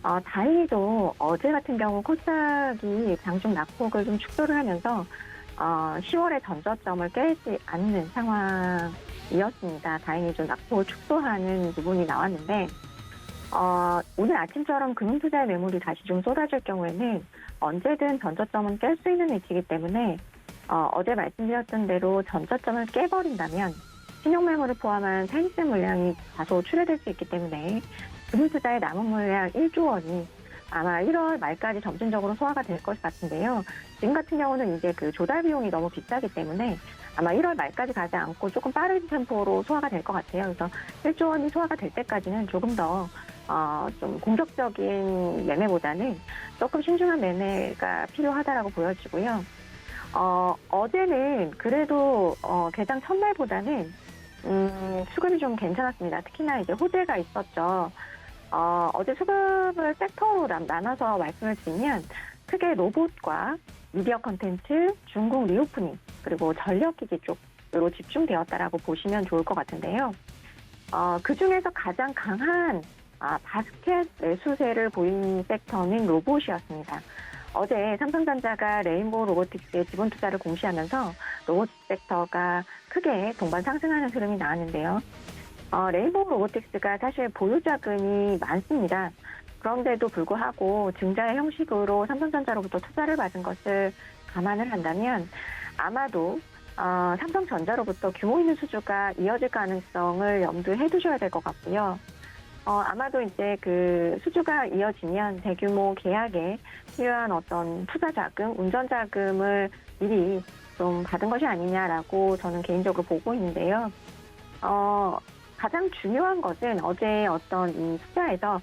다행히도 어제 같은 경우 코스닥이 장중 낙폭을 좀 축소를 하면서 10월의 전저점을 깨지 않는 상황이었습니다. 다행히 좀 낙폭을 축소하는 부분이 나왔는데 오늘 아침처럼 금융투자의 매물이 다시 좀 쏟아질 경우에는 언제든 전저점은 깰 수 있는 위치이기 때문에 어제 말씀드렸던 대로 전저점을 깨버린다면 신용매물을 포함한 사인세 물량이 다소 출회될 수 있기 때문에 금융투자의 남은 물량 1조 원이 아마 1월 말까지 점진적으로 소화가 될 것 같은데요. 지금 같은 경우는 이제 그 조달 비용이 너무 비싸기 때문에 아마 1월 말까지 가지 않고 조금 빠른 템포로 소화가 될 것 같아요. 그래서 1조 원이 소화가 될 때까지는 조금 더 좀 공격적인 매매보다는 조금 신중한 매매가 필요하다라고 보여지고요. 어제는 그래도 개장 첫날보다는 수급이 좀 괜찮았습니다. 특히나 이제 호재가 있었죠. 어제 수급을 섹터로 나눠서 말씀을 드리면 크게 로봇과 미디어 컨텐츠, 중국 리오프닝, 그리고 전력기기 쪽으로 집중되었다라고 보시면 좋을 것 같은데요. 그중에서 가장 강한 바스켓 매수세를 보인 섹터는 로봇이었습니다. 어제 삼성전자가 레인보우 로보틱스의 지분 투자를 공시하면서 로봇 섹터가 크게 동반 상승하는 흐름이 나왔는데요. 레인보우 로보틱스가 사실 보유 자금이 많습니다. 그런데도 불구하고 증자의 형식으로 삼성전자로부터 투자를 받은 것을 감안을 한다면 아마도 삼성전자로부터 규모 있는 수주가 이어질 가능성을 염두에 두셔야 될 것 같고요. 아마도 이제 그 수주가 이어지면 대규모 계약에 필요한 어떤 투자 자금, 운전 자금을 미리 좀 받은 것이 아니냐라고 저는 개인적으로 보고 있는데요. 가장 중요한 것은 어제 어떤 이 투자에서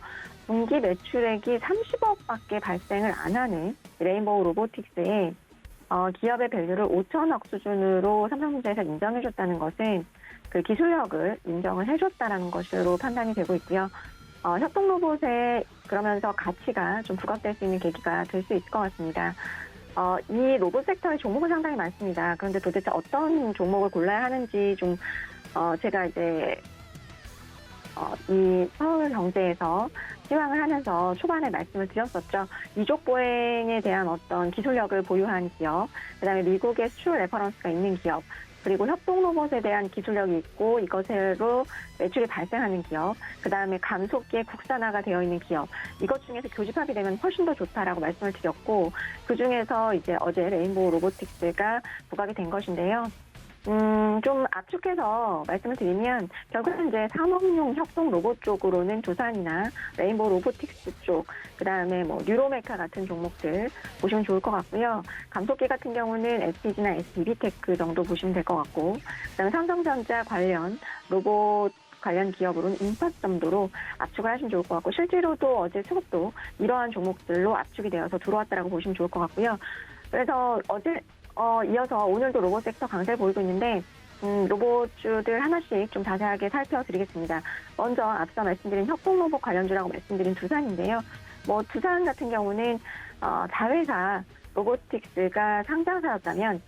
분기 매출액이 30억밖에 발생을 안 하는 레인보우 로보틱스의 기업의 밸류를 5천억 수준으로 삼성전자에서 인정해줬다는 것은 그 기술력을 인정을 해줬다는 것으로 판단이 되고 있고요. 협동 로봇에 그러면서 가치가 좀 부각될 수 있는 계기가 될 수 있을 것 같습니다. 이 로봇 섹터의 종목은 상당히 많습니다. 그런데 도대체 어떤 종목을 골라야 하는지 좀 제가 이제 이 서울경제에서 시황을 하면서 초반에 말씀을 드렸었죠. 이족 보행에 대한 어떤 기술력을 보유한 기업, 그다음에 미국의 수출 레퍼런스가 있는 기업, 그리고 협동 로봇에 대한 기술력이 있고 이것으로 매출이 발생하는 기업, 그다음에 감속기의 국산화가 되어 있는 기업, 이것 중에서 교집합이 되면 훨씬 더 좋다라고 말씀을 드렸고, 그 중에서 이제 어제 레인보우 로보틱스가 부각이 된 것인데요. 좀 압축해서 말씀을 드리면 결국은 이제 산업용 협동 로봇 쪽으로는 두산이나 레인보우 로보틱스 쪽, 그다음에 뭐 뉴로메카 같은 종목들 보시면 좋을 것 같고요. 감속기 같은 경우는 STG나 SDB테크 정도 보시면 될 것 같고, 그다음에 삼성전자 관련 로봇 관련 기업으로는 인파스 정도로 압축을 하시면 좋을 것 같고, 실제로도 어제 수급도 이러한 종목들로 압축이 되어서 들어왔다라고 보시면 좋을 것 같고요. 그래서 어제 이어서 오늘도 로봇 섹터 강세를 보이고 있는데 로봇주들 하나씩 좀 자세하게 살펴드리겠습니다. 먼저 앞서 말씀드린 협동 로봇 관련주라고 말씀드린 두산인데요. 뭐 두산 같은 경우는 자회사 로보틱스가 상장사였다면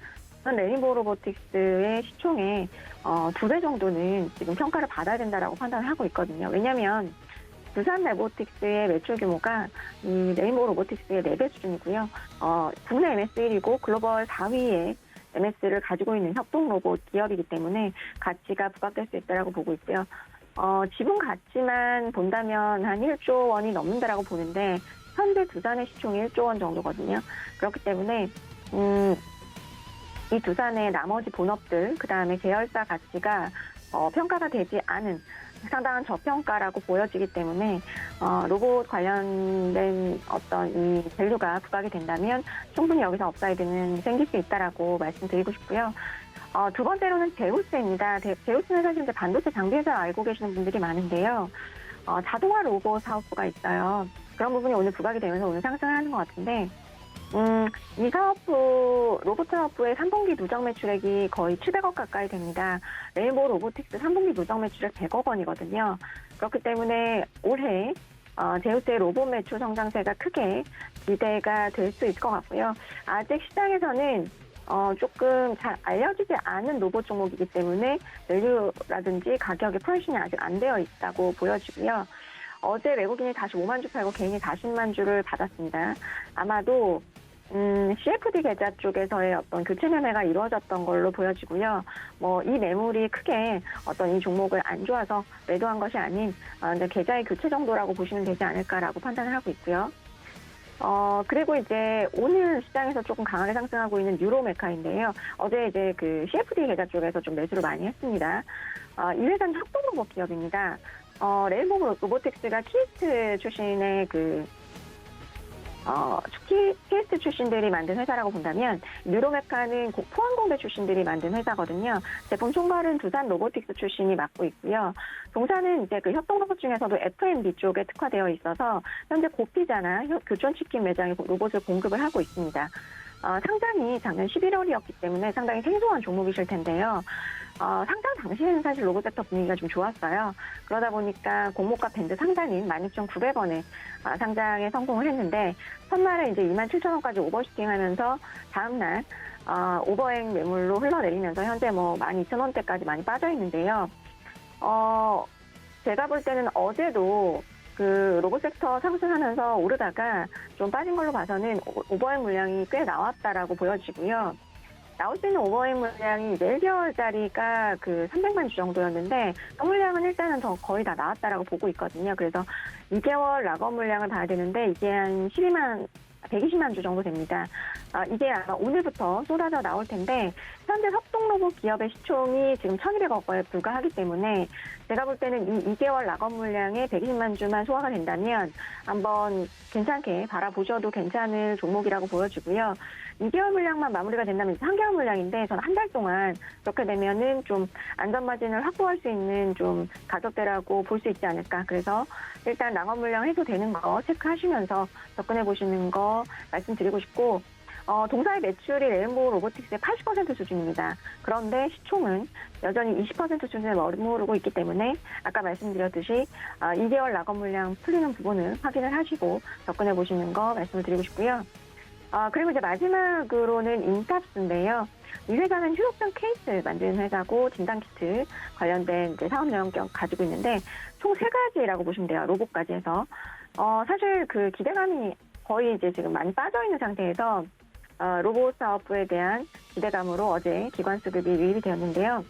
레인보우 로보틱스의 시총의 2배 정도는 지금 평가를 받아야 된다라고 판단을 하고 있거든요. 왜냐하면 두산 로보틱스의 매출 규모가 이 레인보우 로보틱스의 4배 수준이고요. 국내 MS 1위고 글로벌 4위의 MS를 가지고 있는 협동 로봇 기업이기 때문에 가치가 부각될 수 있다고 보고 있고요. 지분 가치만 본다면 한 1조 원이 넘는다라고 보는데 현재 두산의 시총이 1조 원 정도거든요. 그렇기 때문에 이 두산의 나머지 본업들, 그다음에 계열사 가치가 평가가 되지 않은 상당한 저평가라고 보여지기 때문에 로봇 관련된 어떤 이 밸류가 부각이 된다면 충분히 여기서 업사이드는 생길 수 있다라고 말씀드리고 싶고요. 두 번째로는 제우스입니다. 제우스는 사실 이제 반도체 장비 회사 알고 계시는 분들이 많은데요. 자동화 로봇 사업부가 있어요. 그런 부분이 오늘 부각이 되면서 오늘 상승을 하는 것 같은데, 이 사업부, 로봇 사업부의 3분기 누적 매출액이 거의 700억 가까이 됩니다. 레인보우 로보틱스 3분기 누적 매출액 100억 원이거든요. 그렇기 때문에 올해 제우스의 로봇 매출 성장세가 크게 기대가 될 수 있을 것 같고요. 아직 시장에서는 조금 잘 알려지지 않은 로봇 종목이기 때문에 밸류라든지 가격의 프라이싱이 아직 안 되어 있다고 보여지고요. 어제 외국인이 다시 5만 주 팔고 개인이 40만 주를 받았습니다. 아마도 CFD 계좌 쪽에서의 어떤 교체 매매가 이루어졌던 걸로 보여지고요. 뭐 이 매물이 크게 어떤 이 종목을 안 좋아서 매도한 것이 아닌 이제 계좌의 교체 정도라고 보시면 되지 않을까라고 판단을 하고 있고요. 그리고 이제 오늘 시장에서 조금 강하게 상승하고 있는 뉴로메카인데요. 어제 이제 그 CFD 계좌 쪽에서 좀 매수를 많이 했습니다. 이 회사는 협동 로봇 기업입니다. 레인보우 로보틱스가 키스트 출신의 키스트 출신들이 만든 회사라고 본다면 뉴로메카는 포항공대 출신들이 만든 회사거든요. 제품 총괄은 두산 로보틱스 출신이 맡고 있고요. 동사는 이제 그 협동 로봇 중에서도 F&B 쪽에 특화되어 있어서 현재 고피자나 교촌치킨 매장에 로봇을 공급을 하고 있습니다. 상장이 작년 11월이었기 때문에 상당히 생소한 종목이실 텐데요. 상장 당시에는 사실 로봇 섹터 분위기가 좀 좋았어요. 그러다 보니까 공모가 밴드 상단인 16,900원에 상장에 성공을 했는데, 첫날에 이제 27,000원까지 오버슈팅하면서 다음날 오버행 매물로 흘러내리면서 현재 뭐 12,000원대까지 많이 빠져 있는데요. 제가 볼 때는 어제도 그 로봇 섹터 상승하면서 오르다가 좀 빠진 걸로 봐서는 오버행 물량이 꽤 나왔다라고 보여지고요. 나올 수 있는 오버행 물량이 4개월짜리가 그 300만 주 정도였는데, 그 물량은 일단은 더 거의 다 나왔다라고 보고 있거든요. 그래서 2개월 락업 물량을 봐야 되는데 이게 한 120만 주 정도 됩니다. 이게 아마 오늘부터 쏟아져 나올 텐데, 현재 협동 로봇 기업의 시총이 지금 1,200억에 불과하기 때문에 제가 볼 때는 이 2개월 락업 물량에 120만 주만 소화가 된다면 한번 괜찮게 바라보셔도 괜찮을 종목이라고 보여지고요. 2개월 물량만 마무리가 된다면 3개월 물량인데, 저는 한 달 동안 그렇게 되면은 좀 안전 마진을 확보할 수 있는 좀 가격대라고 볼 수 있지 않을까. 그래서 일단 락업 물량 해소되는 거 체크하시면서 접근해 보시는 거 말씀드리고 싶고, 동사의 매출이 레인보우 로보틱스의 80% 수준입니다. 그런데 시총은 여전히 20% 수준에 머무르고 있기 때문에 아까 말씀드렸듯이 2개월 락업 물량 풀리는 부분을 확인을 하시고 접근해 보시는 거 말씀을 드리고 싶고요. 그리고 이제 마지막으로는 인탑스인데요. 이 회사는 휴대폰 케이스 만드는 회사고 진단키트 관련된 이제 사업 영역 가지고 있는데 총 3가지라고 보시면 돼요. 로봇까지 해서. 사실 그 기대감이 거의 이제 지금 많이 빠져 있는 상태에서 로봇 사업부에 대한 기대감으로 어제 기관 수급이 유입이 되었는데요.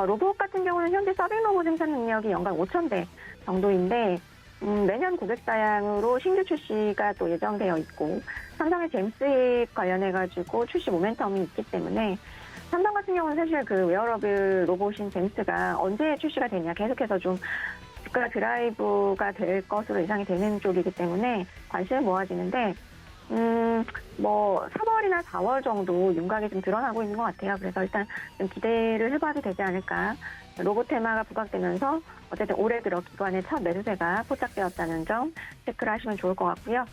로봇 같은 경우는 현재 서빙 로봇 생산 능력이 연간 5,000대 정도인데 매년 고객 사양으로 신규 출시가 또 예정되어 있고 삼성의 잼스익 관련해가지고 출시 모멘텀이 있기 때문에 삼성 같은 경우는 사실 그 웨어러블 로봇인 잼스가 언제 출시가 되냐 계속해서 좀 주가 드라이브가 될 것으로 예상이 되는 쪽이기 때문에 관심을 모아지는데 3월이나 4월 정도 윤곽이 좀 드러나고 있는 것 같아요. 그래서 일단 좀 기대를 해봐도 되지 않을까. 로봇 테마가 부각되면서 어쨌든 올해 들어 기관의 첫 매수세가 포착되었다는 점 체크를 하시면 좋을 것 같고요.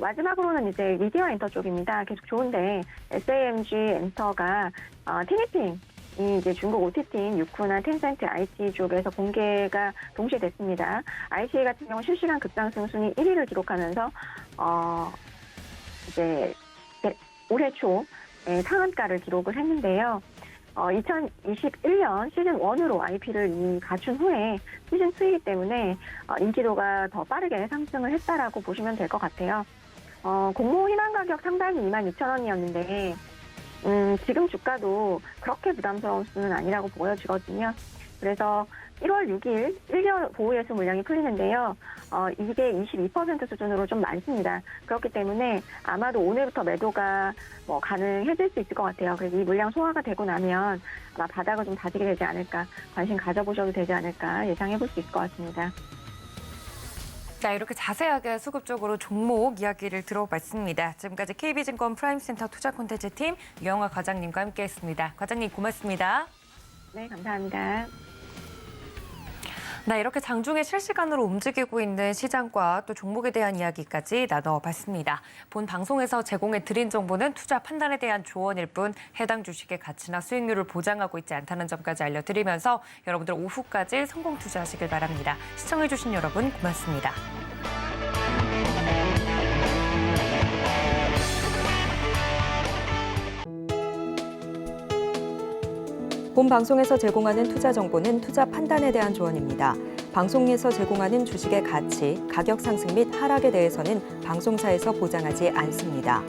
마지막으로는 이제 미디어 엔터 쪽입니다. 계속 좋은데 SAMG 엔터가 티니핑 이 이제 중국 OTT인 유쿠나 텐센트 IT 쪽에서 공개가 동시에 됐습니다. ITA 같은 경우 실시간 급상승 순위 1위를 기록하면서 이제 올해 초 상한가를 기록을 했는데요. 2021년 시즌 1으로 IP를 갖춘 후에 시즌 2이기 때문에 인기도가 더 빠르게 상승을 했다라고 보시면 될 것 같아요. 공모 희망 가격 상단이 22,000원이었는데 지금 주가도 그렇게 부담스러운 수는 아니라고 보여지거든요. 그래서 1월 6일 1개월 보호예수 물량이 풀리는데요. 이게 22% 수준으로 좀 많습니다. 그렇기 때문에 아마도 오늘부터 매도가 가능해질 수 있을 것 같아요. 그래서 이 물량 소화가 되고 나면 아마 바닥을 좀 다지게 되지 않을까, 관심 가져보셔도 되지 않을까 예상해볼 수 있을 것 같습니다. 자, 이렇게 자세하게 수급적으로 종목 이야기를 들어봤습니다. 지금까지 KB증권 프라임센터 투자 콘텐츠팀 유영아 과장님과 함께했습니다. 과장님 고맙습니다. 네, 감사합니다. 네, 이렇게 장중에 실시간으로 움직이고 있는 시장과 또 종목에 대한 이야기까지 나눠봤습니다. 본 방송에서 제공해드린 정보는 투자 판단에 대한 조언일 뿐 해당 주식의 가치나 수익률을 보장하고 있지 않다는 점까지 알려드리면서 여러분들 오후까지 성공 투자하시길 바랍니다. 시청해주신 여러분 고맙습니다. 본 방송에서 제공하는 투자 정보는 투자 판단에 대한 조언입니다. 방송에서 제공하는 주식의 가치, 가격 상승 및 하락에 대해서는 방송사에서 보장하지 않습니다.